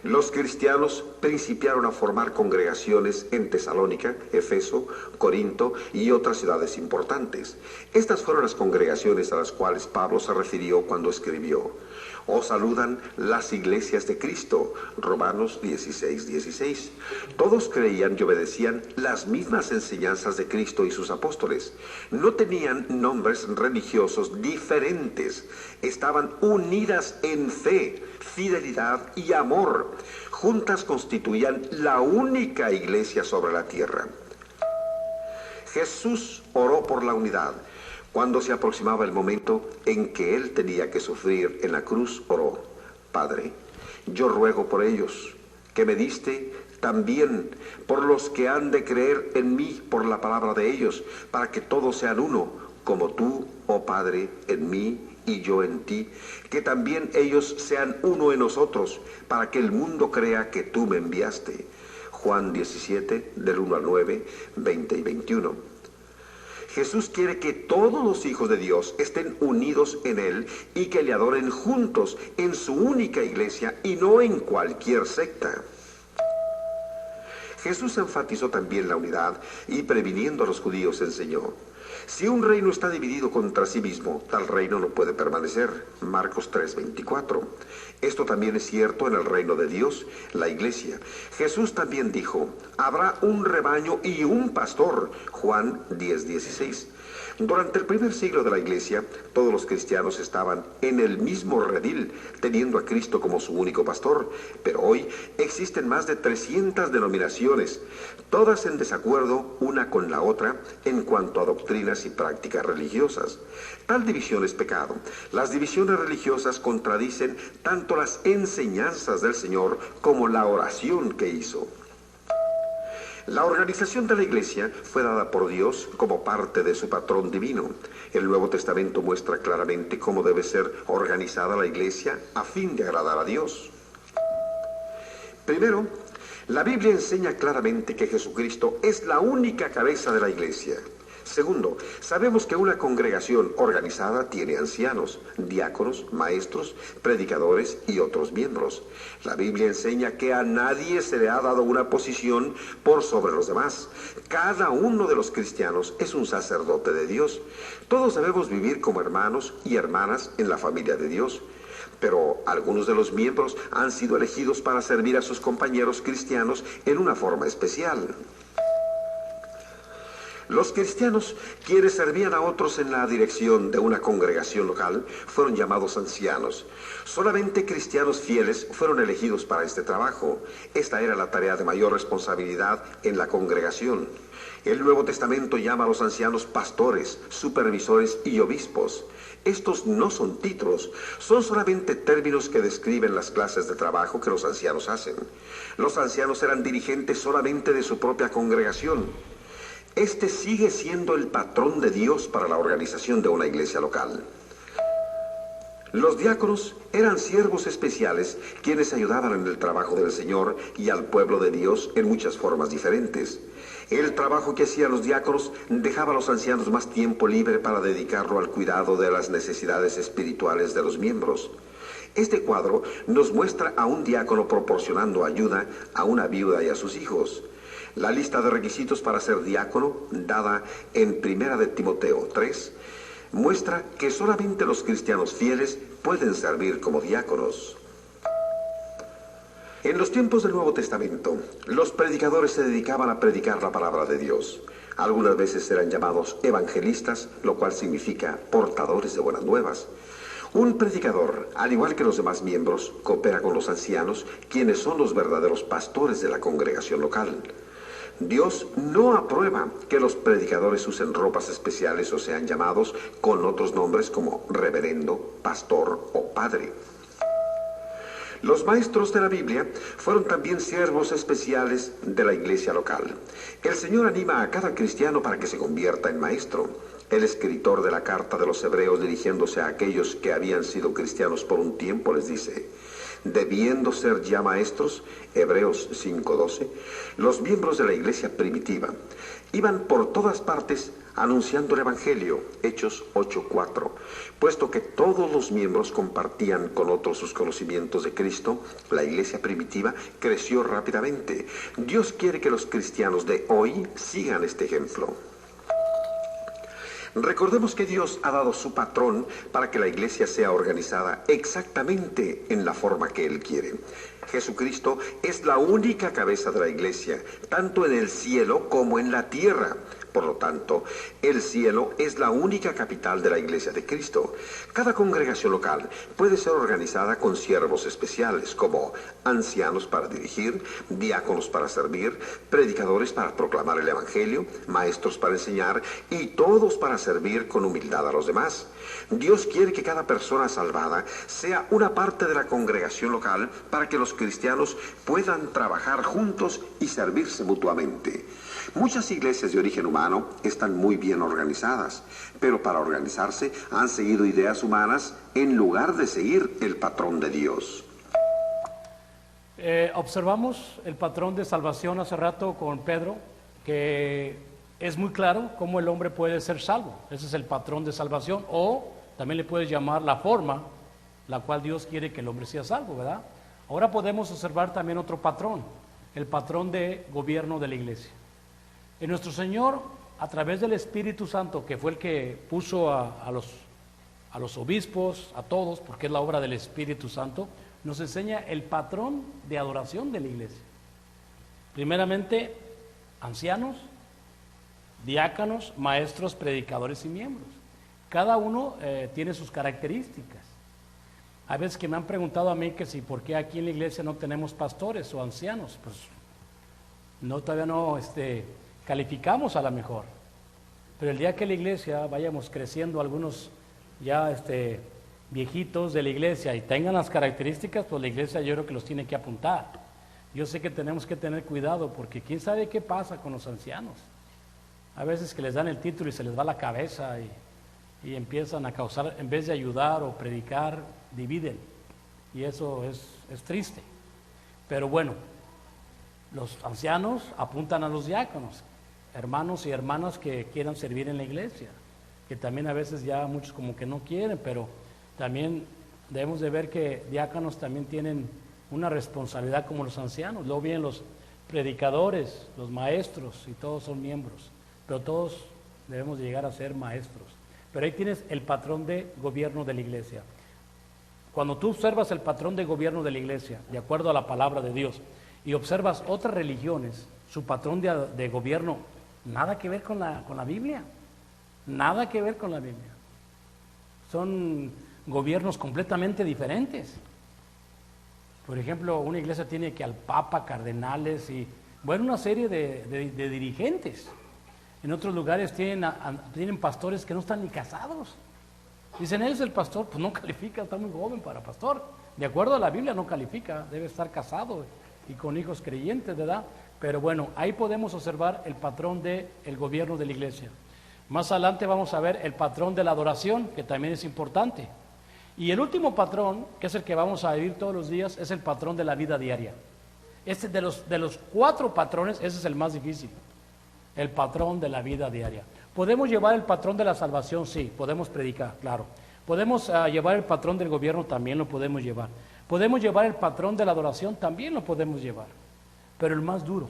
Los cristianos principiaron a formar congregaciones en Tesalónica, Efeso, Corinto y otras ciudades importantes. Estas fueron las congregaciones a las cuales Pablo se refirió cuando escribió: Os saludan las iglesias de Cristo. Romanos 16:16. Todos creían y obedecían las mismas enseñanzas de Cristo y sus apóstoles. No tenían nombres religiosos diferentes. Estaban unidas en fe, fidelidad y amor. Juntas constituían la única iglesia sobre la tierra. Jesús oró por la unidad. Cuando se aproximaba el momento en que él tenía que sufrir en la cruz, oró: Padre, yo ruego por ellos, que me diste también, por los que han de creer en mí por la palabra de ellos, para que todos sean uno, como tú, oh Padre, en mí y yo en ti, que también ellos sean uno en nosotros, para que el mundo crea que tú me enviaste. Juan 17, del 1 al 9, 20 y 21. Jesús quiere que todos los hijos de Dios estén unidos en Él y que le adoren juntos en su única iglesia y no en cualquier secta. Jesús enfatizó también la unidad y, previniendo a los judíos, enseñó: si un reino está dividido contra sí mismo, tal reino no puede permanecer. Marcos 3:24. Esto también es cierto en el reino de Dios, la iglesia. Jesús también dijo: habrá un rebaño y un pastor. Juan 10:16. Durante el primer siglo de la iglesia, todos los cristianos estaban en el mismo redil, teniendo a Cristo como su único pastor. Pero hoy existen más de 300 denominaciones, todas en desacuerdo una con la otra en cuanto a doctrinas y prácticas religiosas. Tal división es pecado. Las divisiones religiosas contradicen tanto las enseñanzas del Señor como la oración que hizo. La organización de la iglesia fue dada por Dios como parte de su patrón divino. El Nuevo Testamento muestra claramente cómo debe ser organizada la iglesia a fin de agradar a Dios. Primero, la Biblia enseña claramente que Jesucristo es la única cabeza de la iglesia. Segundo, sabemos que una congregación organizada tiene ancianos, diáconos, maestros, predicadores y otros miembros. La Biblia enseña que a nadie se le ha dado una posición por sobre los demás. Cada uno de los cristianos es un sacerdote de Dios. Todos debemos vivir como hermanos y hermanas en la familia de Dios. Pero algunos de los miembros han sido elegidos para servir a sus compañeros cristianos en una forma especial. Los cristianos, quienes servían a otros en la dirección de una congregación local, fueron llamados ancianos. Solamente cristianos fieles fueron elegidos para este trabajo. Esta era la tarea de mayor responsabilidad en la congregación. El Nuevo Testamento llama a los ancianos pastores, supervisores y obispos. Estos no son títulos, son solamente términos que describen las clases de trabajo que los ancianos hacen. Los ancianos eran dirigentes solamente de su propia congregación. Este sigue siendo el patrón de Dios para la organización de una iglesia local. Los diáconos eran siervos especiales quienes ayudaban en el trabajo del Señor y al pueblo de Dios en muchas formas diferentes. El trabajo que hacían los diáconos dejaba a los ancianos más tiempo libre para dedicarlo al cuidado de las necesidades espirituales de los miembros. Este cuadro nos muestra a un diácono proporcionando ayuda a una viuda y a sus hijos. La lista de requisitos para ser diácono, dada en 1 de Timoteo 3, muestra que solamente los cristianos fieles pueden servir como diáconos. En los tiempos del Nuevo Testamento, los predicadores se dedicaban a predicar la palabra de Dios. Algunas veces eran llamados evangelistas, lo cual significa portadores de buenas nuevas. Un predicador, al igual que los demás miembros, coopera con los ancianos, quienes son los verdaderos pastores de la congregación local. Dios no aprueba que los predicadores usen ropas especiales o sean llamados con otros nombres como reverendo, pastor o padre. Los maestros de la Biblia fueron también siervos especiales de la iglesia local. El Señor anima a cada cristiano para que se convierta en maestro. El escritor de la carta de los Hebreos, dirigiéndose a aquellos que habían sido cristianos por un tiempo, les dice: debiendo ser ya maestros, Hebreos 5:12, los miembros de la iglesia primitiva iban por todas partes anunciando el Evangelio, Hechos 8:4. Puesto que todos los miembros compartían con otros sus conocimientos de Cristo, la iglesia primitiva creció rápidamente. Dios quiere que los cristianos de hoy sigan este ejemplo. Recordemos que Dios ha dado su patrón para que la iglesia sea organizada exactamente en la forma que Él quiere. Jesucristo es la única cabeza de la iglesia, tanto en el cielo como en la tierra. Por lo tanto, el cielo es la única capital de la iglesia de Cristo. Cada congregación local puede ser organizada con siervos especiales, como ancianos para dirigir, diáconos para servir, predicadores para proclamar el evangelio, maestros para enseñar y todos para servir con humildad a los demás. Dios quiere que cada persona salvada sea una parte de la congregación local para que los cristianos puedan trabajar juntos y servirse mutuamente. Muchas iglesias de origen humano están muy bien organizadas, pero para organizarse han seguido ideas humanas en lugar de seguir el patrón de Dios. Observamos el patrón de salvación hace rato con Pedro, que es muy claro cómo el hombre puede ser salvo. Ese es el patrón de salvación, o también le puedes llamar la forma la cual Dios quiere que el hombre sea salvo, ¿verdad? Ahora podemos observar también otro patrón, el patrón de gobierno de la iglesia. En nuestro Señor, a través del Espíritu Santo, que fue el que puso a los obispos, a todos, porque es la obra del Espíritu Santo, nos enseña el patrón de adoración de la iglesia. Primeramente, ancianos, diáconos, maestros, predicadores y miembros. Cada uno tiene sus características. Hay veces que me han preguntado a mí que si por qué aquí en la iglesia no tenemos pastores o ancianos. Pues todavía no calificamos a la mejor. Pero el día que la iglesia vayamos creciendo, algunos ya viejitos de la iglesia y tengan las características, pues la iglesia yo creo que los tiene que apuntar. Yo sé que tenemos que tener cuidado porque quién sabe qué pasa con los ancianos. A veces que les dan el título y se les va la cabeza y empiezan a causar, en vez de ayudar o predicar, dividen. Y eso es triste. Pero bueno, los ancianos apuntan a los diáconos, hermanos y hermanas que quieran servir en la iglesia, que también a veces ya muchos como que no quieren, pero también debemos de ver que diáconos también tienen una responsabilidad como los ancianos. Luego vienen los predicadores, los maestros, y todos son miembros, pero todos debemos llegar a ser maestros. Pero ahí tienes el patrón de gobierno de la iglesia. Cuando tú observas el patrón de gobierno de la iglesia, de acuerdo a la palabra de Dios, y observas otras religiones, su patrón de gobierno, nada que ver con la Biblia, nada que ver con la Biblia. Son gobiernos completamente diferentes. Por ejemplo, una iglesia tiene que al papa, cardenales y, bueno, una serie de dirigentes. En otros lugares tienen pastores que no están ni casados. Dicen, él es el pastor, pues no califica, está muy joven para pastor. De acuerdo a la Biblia no califica, debe estar casado y con hijos creyentes, ¿verdad? Pero bueno, ahí podemos observar el patrón del gobierno de la iglesia. Más adelante vamos a ver el patrón de la adoración, que también es importante. Y el último patrón, que es el que vamos a vivir todos los días, es el patrón de la vida diaria. Este de los 4 patrones, ese es el más difícil. El patrón de la vida diaria. ¿Podemos llevar el patrón de la salvación? Sí, podemos predicar, claro. ¿Podemos llevar el patrón del gobierno? También lo podemos llevar. ¿Podemos llevar el patrón de la adoración? También lo podemos llevar. Pero el más duro,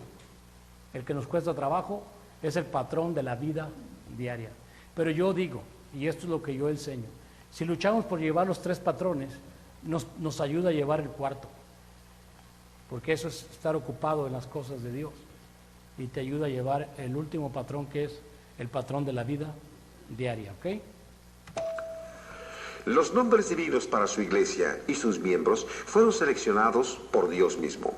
el que nos cuesta trabajo, es el patrón de la vida diaria. Pero yo digo, y esto es lo que yo enseño, si luchamos por llevar los 3 patrones, nos ayuda a llevar el 4. Porque eso es estar ocupado en las cosas de Dios. Y te ayuda a llevar el último patrón, que es el patrón de la vida diaria, ¿ok? Los nombres divinos para su iglesia y sus miembros fueron seleccionados por Dios mismo.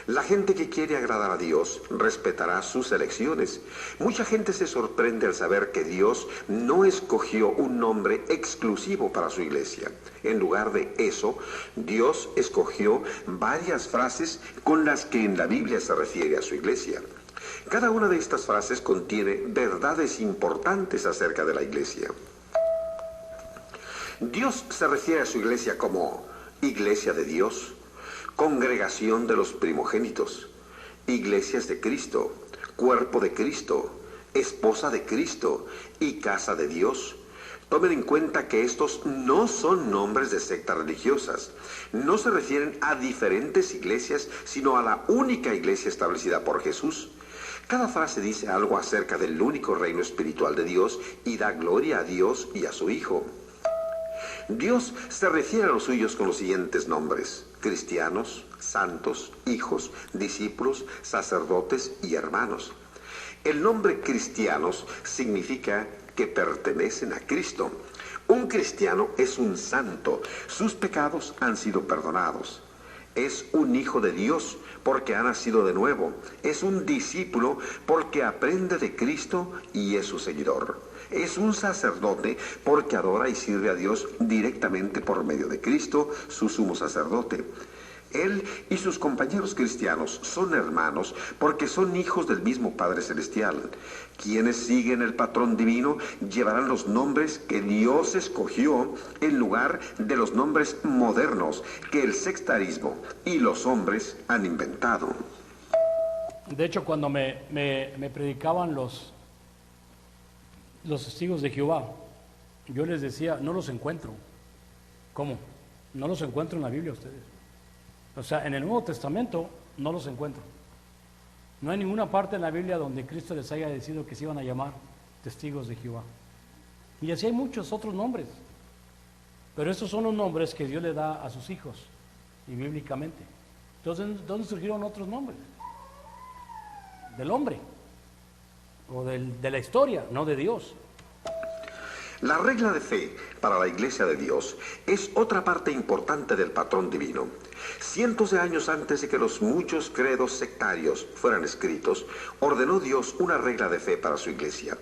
La gente que quiere agradar a Dios respetará sus elecciones. Mucha gente se sorprende al saber que Dios no escogió un nombre exclusivo para su iglesia. En lugar de eso, Dios escogió varias frases con las que en la Biblia se refiere a su iglesia. Cada una de estas frases contiene verdades importantes acerca de la iglesia. Dios se refiere a su iglesia como iglesia de Dios, congregación de los primogénitos, iglesias de Cristo, cuerpo de Cristo, esposa de Cristo y casa de Dios. Tomen en cuenta que estos no son nombres de sectas religiosas. No se refieren a diferentes iglesias, sino a la única iglesia establecida por Jesús. Cada frase dice algo acerca del único reino espiritual de Dios y da gloria a Dios y a su Hijo. Dios se refiere a los suyos con los siguientes nombres: cristianos, santos, hijos, discípulos, sacerdotes y hermanos. El nombre cristianos significa que pertenecen a Cristo. Un cristiano es un santo, sus pecados han sido perdonados. Es un hijo de Dios porque ha nacido de nuevo. Es un discípulo porque aprende de Cristo y es su seguidor. Es un sacerdote porque adora y sirve a Dios directamente por medio de Cristo, su sumo sacerdote. Él y sus compañeros cristianos son hermanos porque son hijos del mismo Padre Celestial. Quienes siguen el patrón divino llevarán los nombres que Dios escogió en lugar de los nombres modernos que el sectarismo y los hombres han inventado. De hecho, cuando me predicaban los testigos de Jehová, yo les decía, no los encuentro. ¿Cómo? No los encuentro en la Biblia ustedes. O sea, en el Nuevo Testamento no los encuentro. No hay ninguna parte en la Biblia donde Cristo les haya decidido que se iban a llamar testigos de Jehová. Y así hay muchos otros nombres. Pero estos son los nombres que Dios le da a sus hijos, y bíblicamente. Entonces, ¿dónde surgieron otros nombres? Del hombre, o de la historia, no de Dios. La regla de fe para la Iglesia de Dios es otra parte importante del patrón divino. Cientos de años antes de que los muchos credos sectarios fueran escritos, ordenó Dios una regla de fe para su Iglesia.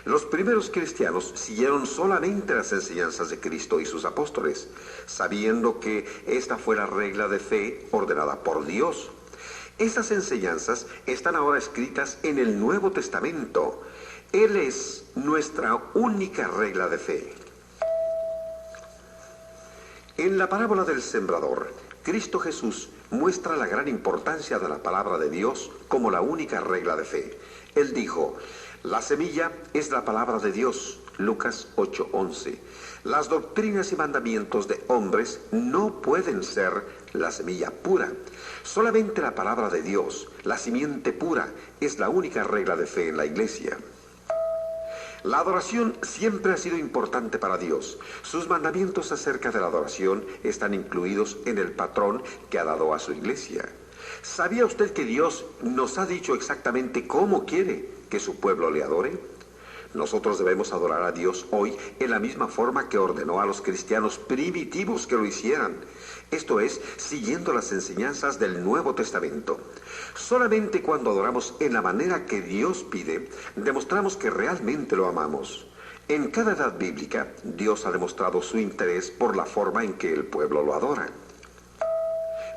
Los primeros cristianos siguieron solamente las enseñanzas de Cristo y sus apóstoles, sabiendo que esta fue la regla de fe ordenada por Dios. Estas enseñanzas están ahora escritas en el Nuevo Testamento. Él es nuestra única regla de fe. En la parábola del sembrador, Cristo Jesús muestra la gran importancia de la palabra de Dios como la única regla de fe. Él dijo: la semilla es la palabra de Dios, Lucas 8:11. Las doctrinas y mandamientos de hombres no pueden ser la semilla pura. Solamente la palabra de Dios, la simiente pura, es la única regla de fe en la Iglesia. La adoración siempre ha sido importante para Dios. Sus mandamientos acerca de la adoración están incluidos en el patrón que ha dado a su Iglesia. ¿Sabía usted que Dios nos ha dicho exactamente cómo quiere que su pueblo le adore? Nosotros debemos adorar a Dios hoy en la misma forma que ordenó a los cristianos primitivos que lo hicieran. Esto es, siguiendo las enseñanzas del Nuevo Testamento. Solamente cuando adoramos en la manera que Dios pide, demostramos que realmente lo amamos. En cada edad bíblica, Dios ha demostrado su interés por la forma en que el pueblo lo adora.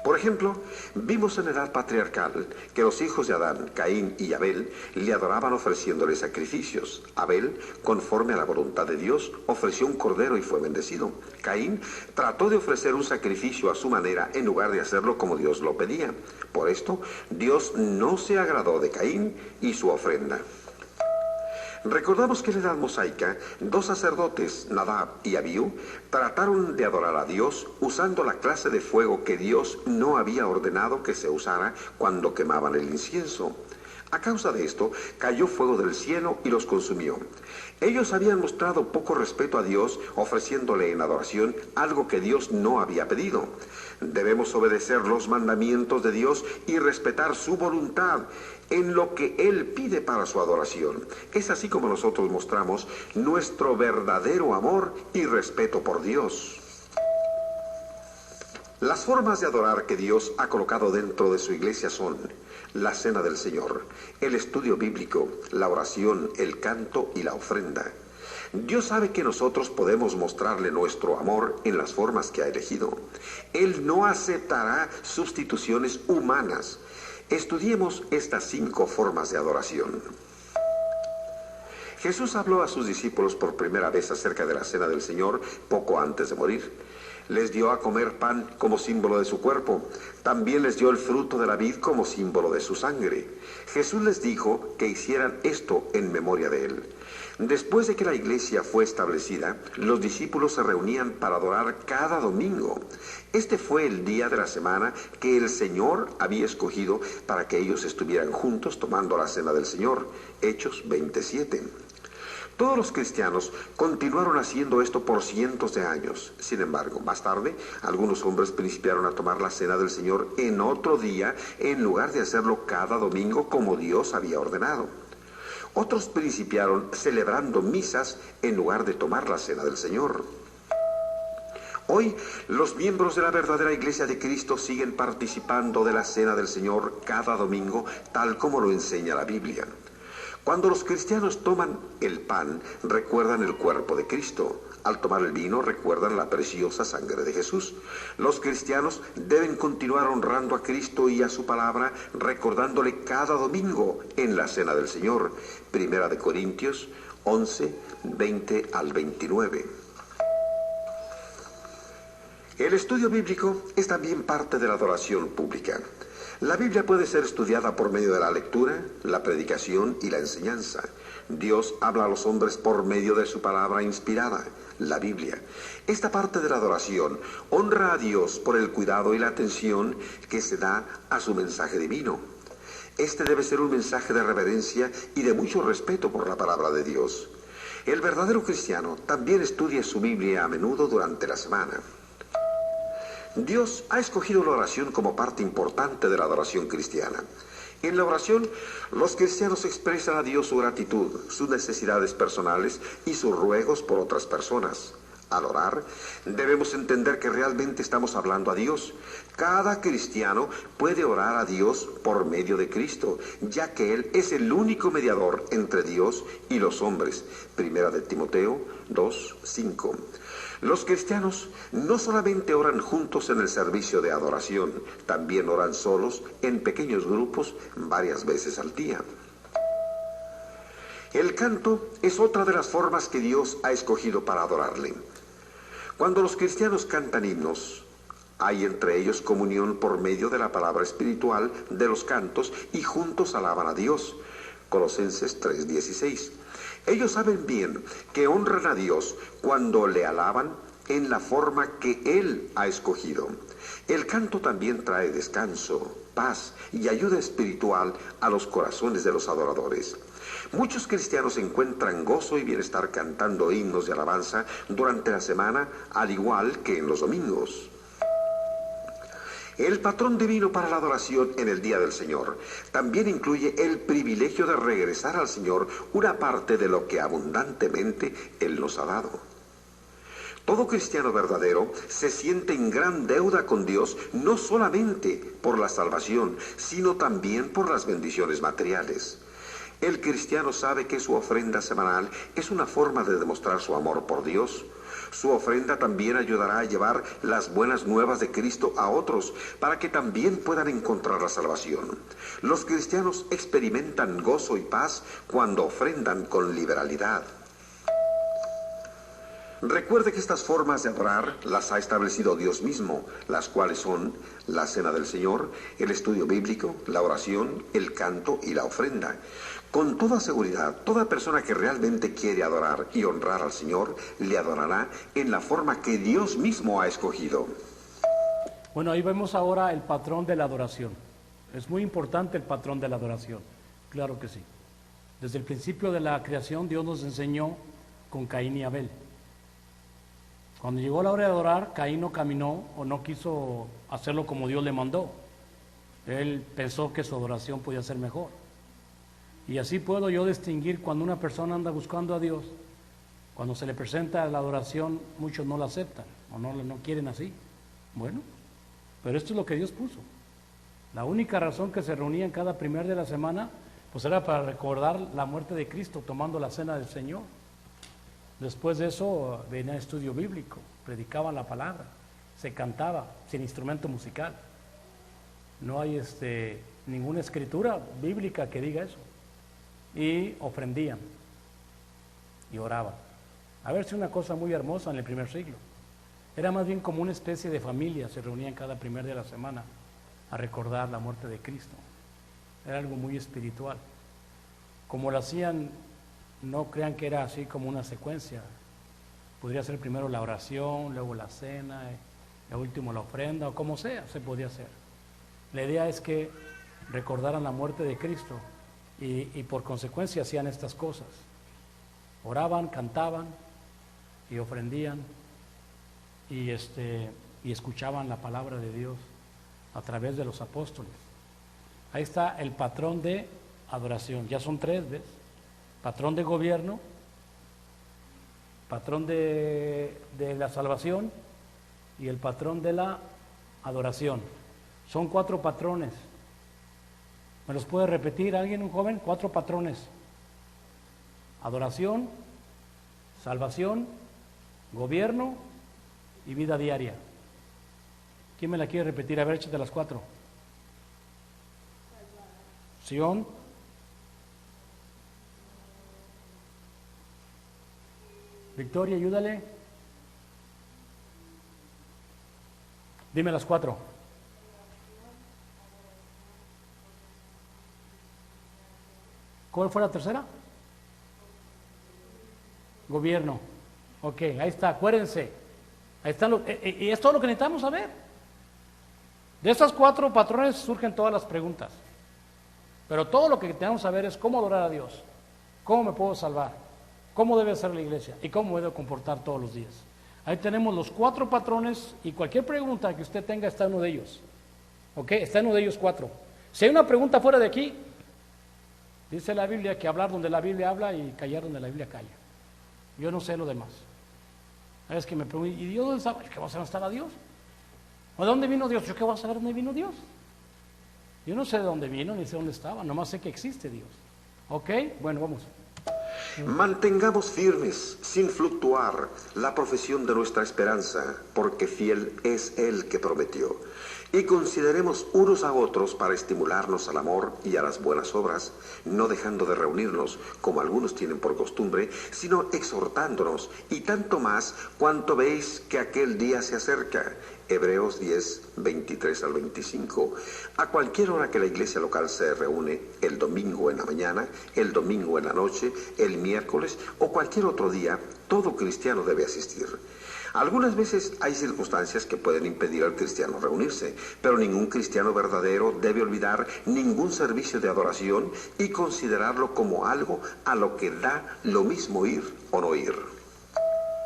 Por ejemplo, vimos en la edad patriarcal que los hijos de Adán, Caín y Abel, le adoraban ofreciéndole sacrificios. Abel, conforme a la voluntad de Dios, ofreció un cordero y fue bendecido. Caín trató de ofrecer un sacrificio a su manera en lugar de hacerlo como Dios lo pedía. Por esto, Dios no se agradó de Caín y su ofrenda. Recordamos que en la edad mosaica, dos sacerdotes, Nadab y Abiú, trataron de adorar a Dios usando la clase de fuego que Dios no había ordenado que se usara cuando quemaban el incienso. A causa de esto, cayó fuego del cielo y los consumió. Ellos habían mostrado poco respeto a Dios, ofreciéndole en adoración algo que Dios no había pedido. Debemos obedecer los mandamientos de Dios y respetar su voluntad en lo que Él pide para su adoración. Es así como nosotros mostramos nuestro verdadero amor y respeto por Dios. Las formas de adorar que Dios ha colocado dentro de su iglesia son la cena del Señor, el estudio bíblico, la oración, el canto y la ofrenda. Dios sabe que nosotros podemos mostrarle nuestro amor en las formas que ha elegido. Él no aceptará sustituciones humanas. Estudiemos estas 5 formas de adoración. Jesús habló a sus discípulos por primera vez acerca de la cena del Señor poco antes de morir. Les dio a comer pan como símbolo de su cuerpo. También les dio el fruto de la vid como símbolo de su sangre. Jesús les dijo que hicieran esto en memoria de él. Después de que la iglesia fue establecida, los discípulos se reunían para adorar cada domingo. Este fue el día de la semana que el Señor había escogido para que ellos estuvieran juntos tomando la cena del Señor. Hechos 27. Todos los cristianos continuaron haciendo esto por cientos de años. Sin embargo, más tarde, algunos hombres principiaron a tomar la cena del Señor en otro día, en lugar de hacerlo cada domingo como Dios había ordenado. Otros principiaron celebrando misas en lugar de tomar la cena del Señor. Hoy, los miembros de la verdadera Iglesia de Cristo siguen participando de la cena del Señor cada domingo, tal como lo enseña la Biblia. Cuando los cristianos toman el pan, recuerdan el cuerpo de Cristo. Al tomar el vino, recuerdan la preciosa sangre de Jesús. Los cristianos deben continuar honrando a Cristo y a su palabra, recordándole cada domingo en la cena del Señor. Primera de Corintios 11, 20 al 29. El estudio bíblico es también parte de la adoración pública. La Biblia puede ser estudiada por medio de la lectura, la predicación y la enseñanza. Dios habla a los hombres por medio de su palabra inspirada, la Biblia. Esta parte de la adoración honra a Dios por el cuidado y la atención que se da a su mensaje divino. Este debe ser un mensaje de reverencia y de mucho respeto por la palabra de Dios. El verdadero cristiano también estudia su Biblia a menudo durante la semana. Dios ha escogido la oración como parte importante de la adoración cristiana. En la oración, los cristianos expresan a Dios su gratitud, sus necesidades personales y sus ruegos por otras personas. Al orar, debemos entender que realmente estamos hablando a Dios. Cada cristiano puede orar a Dios por medio de Cristo, ya que Él es el único mediador entre Dios y los hombres. Primera de Timoteo 2:5. Los cristianos no solamente oran juntos en el servicio de adoración, también oran solos en pequeños grupos varias veces al día. El canto es otra de las formas que Dios ha escogido para adorarle. Cuando los cristianos cantan himnos, hay entre ellos comunión por medio de la palabra espiritual de los cantos y juntos alaban a Dios. Colosenses 3:16. Ellos saben bien que honran a Dios cuando le alaban en la forma que Él ha escogido. El canto también trae descanso, paz y ayuda espiritual a los corazones de los adoradores. Muchos cristianos encuentran gozo y bienestar cantando himnos de alabanza durante la semana, al igual que en los domingos. El patrón divino para la adoración en el día del Señor también incluye el privilegio de regresar al Señor una parte de lo que abundantemente Él nos ha dado. Todo cristiano verdadero se siente en gran deuda con Dios, no solamente por la salvación, sino también por las bendiciones materiales. El cristiano sabe que su ofrenda semanal es una forma de demostrar su amor por Dios. Su ofrenda también ayudará a llevar las buenas nuevas de Cristo a otros, para que también puedan encontrar la salvación. Los cristianos experimentan gozo y paz cuando ofrendan con liberalidad. Recuerde que estas formas de adorar las ha establecido Dios mismo, las cuales son la cena del Señor, el estudio bíblico, la oración, el canto y la ofrenda. Con toda seguridad, toda persona que realmente quiere adorar y honrar al Señor, le adorará en la forma que Dios mismo ha escogido. Bueno, ahí vemos ahora el patrón de la adoración. Es muy importante el patrón de la adoración, claro que sí. Desde el principio de la creación, Dios nos enseñó con Caín y Abel. Cuando llegó la hora de adorar, Caín no caminó o no quiso hacerlo como Dios le mandó. Él pensó que su adoración podía ser mejor. Y así puedo yo distinguir cuando una persona anda buscando a Dios, cuando se le presenta la adoración, muchos no la aceptan o no quieren así. Bueno, pero esto es lo que Dios puso. La única razón que se reunían cada primer de la semana, pues era para recordar la muerte de Cristo tomando la cena del Señor. Después de eso venía estudio bíblico, predicaban la palabra, se cantaba sin instrumento musical. No hay ninguna escritura bíblica que diga eso. Y ofrendían y oraban. A ver si una cosa muy hermosa en el primer siglo. Era más bien como una especie de familia, se reunían cada primer día de la semana a recordar la muerte de Cristo. Era algo muy espiritual. Como lo hacían, no crean que era así como una secuencia. Podría ser primero la oración, luego la cena, y último la ofrenda, o como sea, se podía hacer. La idea es que recordaran la muerte de Cristo y por consecuencia hacían estas cosas. Oraban, cantaban y ofrendían y escuchaban la palabra de Dios a través de los apóstoles. Ahí está el patrón de adoración, ya son 3, ¿ves? Patrón de gobierno, patrón de la salvación y el patrón de la adoración. Son 4 patrones. ¿Me los puede repetir alguien, un joven? 4 patrones: adoración, salvación, gobierno y vida diaria. ¿Quién me la quiere repetir? A ver, échate las 4. Sion, Victoria, ayúdale. Dime las 4. ¿Cuál fue la tercera? Gobierno. Ok, ahí está, acuérdense. Ahí están y es todo lo que necesitamos saber. De estas 4 patrones surgen todas las preguntas. Pero todo lo que tenemos que saber es cómo adorar a Dios, cómo me puedo salvar, cómo debe ser la iglesia y cómo me debo comportar todos los días. Ahí tenemos los 4 patrones y cualquier pregunta que usted tenga está en uno de ellos. ¿Ok? Está en uno de ellos 4. Si hay una pregunta fuera de aquí, dice la Biblia que hablar donde la Biblia habla y callar donde la Biblia calla. Yo no sé lo demás. Es que me pregunto, ¿y Dios dónde estaba? ¿Qué va a saber dónde estaba Dios? ¿O de dónde vino Dios? ¿Yo qué voy a saber dónde vino Dios? Yo no sé de dónde vino ni sé dónde estaba, nomás sé que existe Dios. ¿Ok? Bueno, vamos. Mantengamos firmes, sin fluctuar, la profesión de nuestra esperanza, porque fiel es el que prometió. Y consideremos unos a otros para estimularnos al amor y a las buenas obras, no dejando de reunirnos, como algunos tienen por costumbre, sino exhortándonos, y tanto más cuanto veis que aquel día se acerca. Hebreos 10, 23 al 25. A cualquier hora que la iglesia local se reúne, el domingo en la mañana, el domingo en la noche, el miércoles o cualquier otro día, todo cristiano debe asistir. Algunas veces hay circunstancias que pueden impedir al cristiano reunirse, pero ningún cristiano verdadero debe olvidar ningún servicio de adoración y considerarlo como algo a lo que da lo mismo ir o no ir.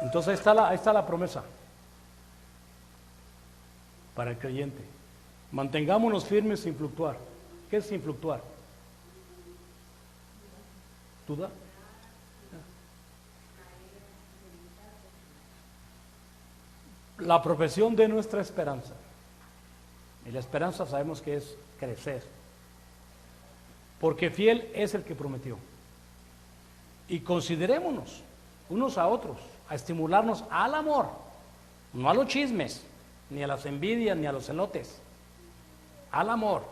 Entonces ahí está la promesa para el creyente. Mantengámonos firmes sin fluctuar. ¿Qué es sin fluctuar? ¿Duda? La profesión de nuestra esperanza. Y la esperanza sabemos que es crecer. Porque fiel es el que prometió. Y considerémonos unos a otros, a estimularnos al amor, no a los chismes, ni a las envidias, ni a los celotes, al amor.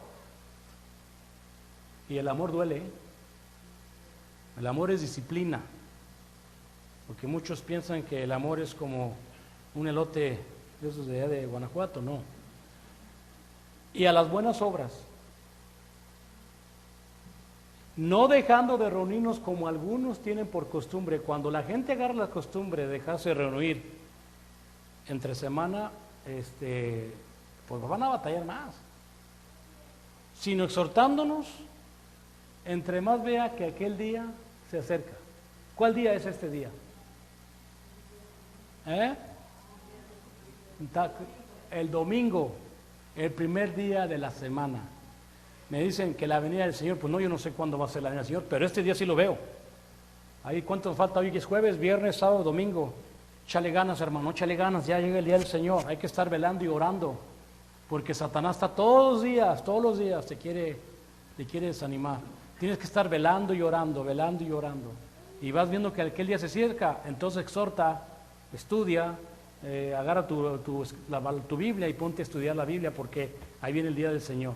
Y el amor duele, ¿eh? El amor es disciplina, porque muchos piensan que el amor es como un elote de esos de allá de Guanajuato, no. Y a las buenas obras, no dejando de reunirnos como algunos tienen por costumbre. Cuando la gente agarra la costumbre de dejarse reunir entre semana, pues van a batallar más, sino exhortándonos, entre más vea que aquel día se acerca. ¿Cuál día es este día? El domingo, el primer día de la semana. Me dicen que la venida del Señor, pues no, yo no sé cuándo va a ser la venida del Señor, pero este día sí lo veo. Ahí, ¿cuánto falta hoy? Que es jueves, viernes, sábado, domingo. Échale ganas, hermano, échale ganas, ya llega el día del Señor. Hay que estar velando y orando, porque Satanás está todos los días te quiere desanimar. Tienes que estar velando y orando, velando y orando. Y vas viendo que aquel día se acerca, entonces exhorta, estudia, agarra tu Biblia y ponte a estudiar la Biblia, porque ahí viene el día del Señor.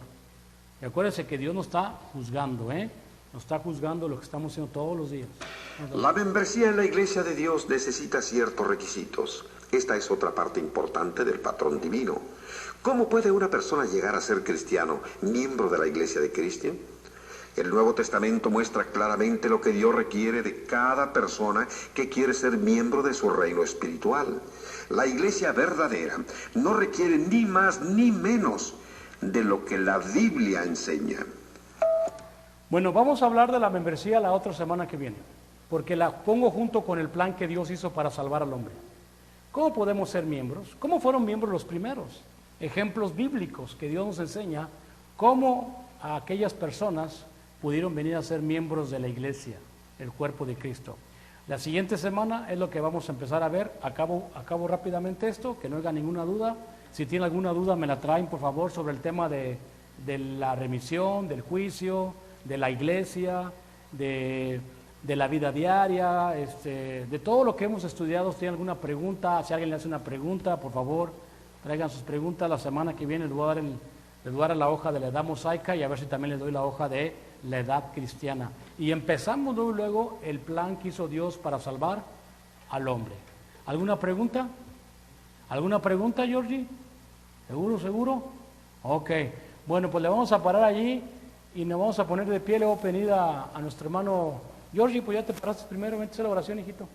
Y acuérdense que Dios nos está juzgando, nos está juzgando lo que estamos haciendo todos los días. La membresía en la iglesia de Dios necesita ciertos requisitos. Esta es otra parte importante del patrón divino. ¿Cómo puede una persona llegar a ser cristiano, miembro de la Iglesia de Cristo? El Nuevo Testamento muestra claramente lo que Dios requiere de cada persona que quiere ser miembro de su reino espiritual. La Iglesia verdadera no requiere ni más ni menos de lo que la Biblia enseña. Bueno, vamos a hablar de la membresía la otra semana que viene, porque la pongo junto con el plan que Dios hizo para salvar al hombre. ¿Cómo podemos ser miembros? ¿Cómo fueron miembros los primeros? Ejemplos bíblicos que Dios nos enseña cómo a aquellas personas pudieron venir a ser miembros de la iglesia, el cuerpo de Cristo. La siguiente semana es lo que vamos a empezar a ver. Acabo rápidamente esto, que no haya ninguna duda. Si tienen alguna duda me la traen por favor sobre el tema de la remisión, del juicio, de la iglesia, de la vida diaria, de todo lo que hemos estudiado. Si tienen alguna pregunta, si alguien le hace una pregunta, por favor, traigan sus preguntas. La semana que viene les voy a dar la hoja de la edad mosaica y a ver si también les doy la hoja de la edad cristiana. Y empezamos luego el plan que hizo Dios para salvar al hombre. ¿Alguna pregunta? ¿Alguna pregunta, Georgie? ¿Seguro? Ok. Bueno, pues le vamos a parar allí y nos vamos a poner de pie. Le voy a pedir a nuestro hermano Georgie, pues ya te paraste primero, vente a hacer la oración, hijito.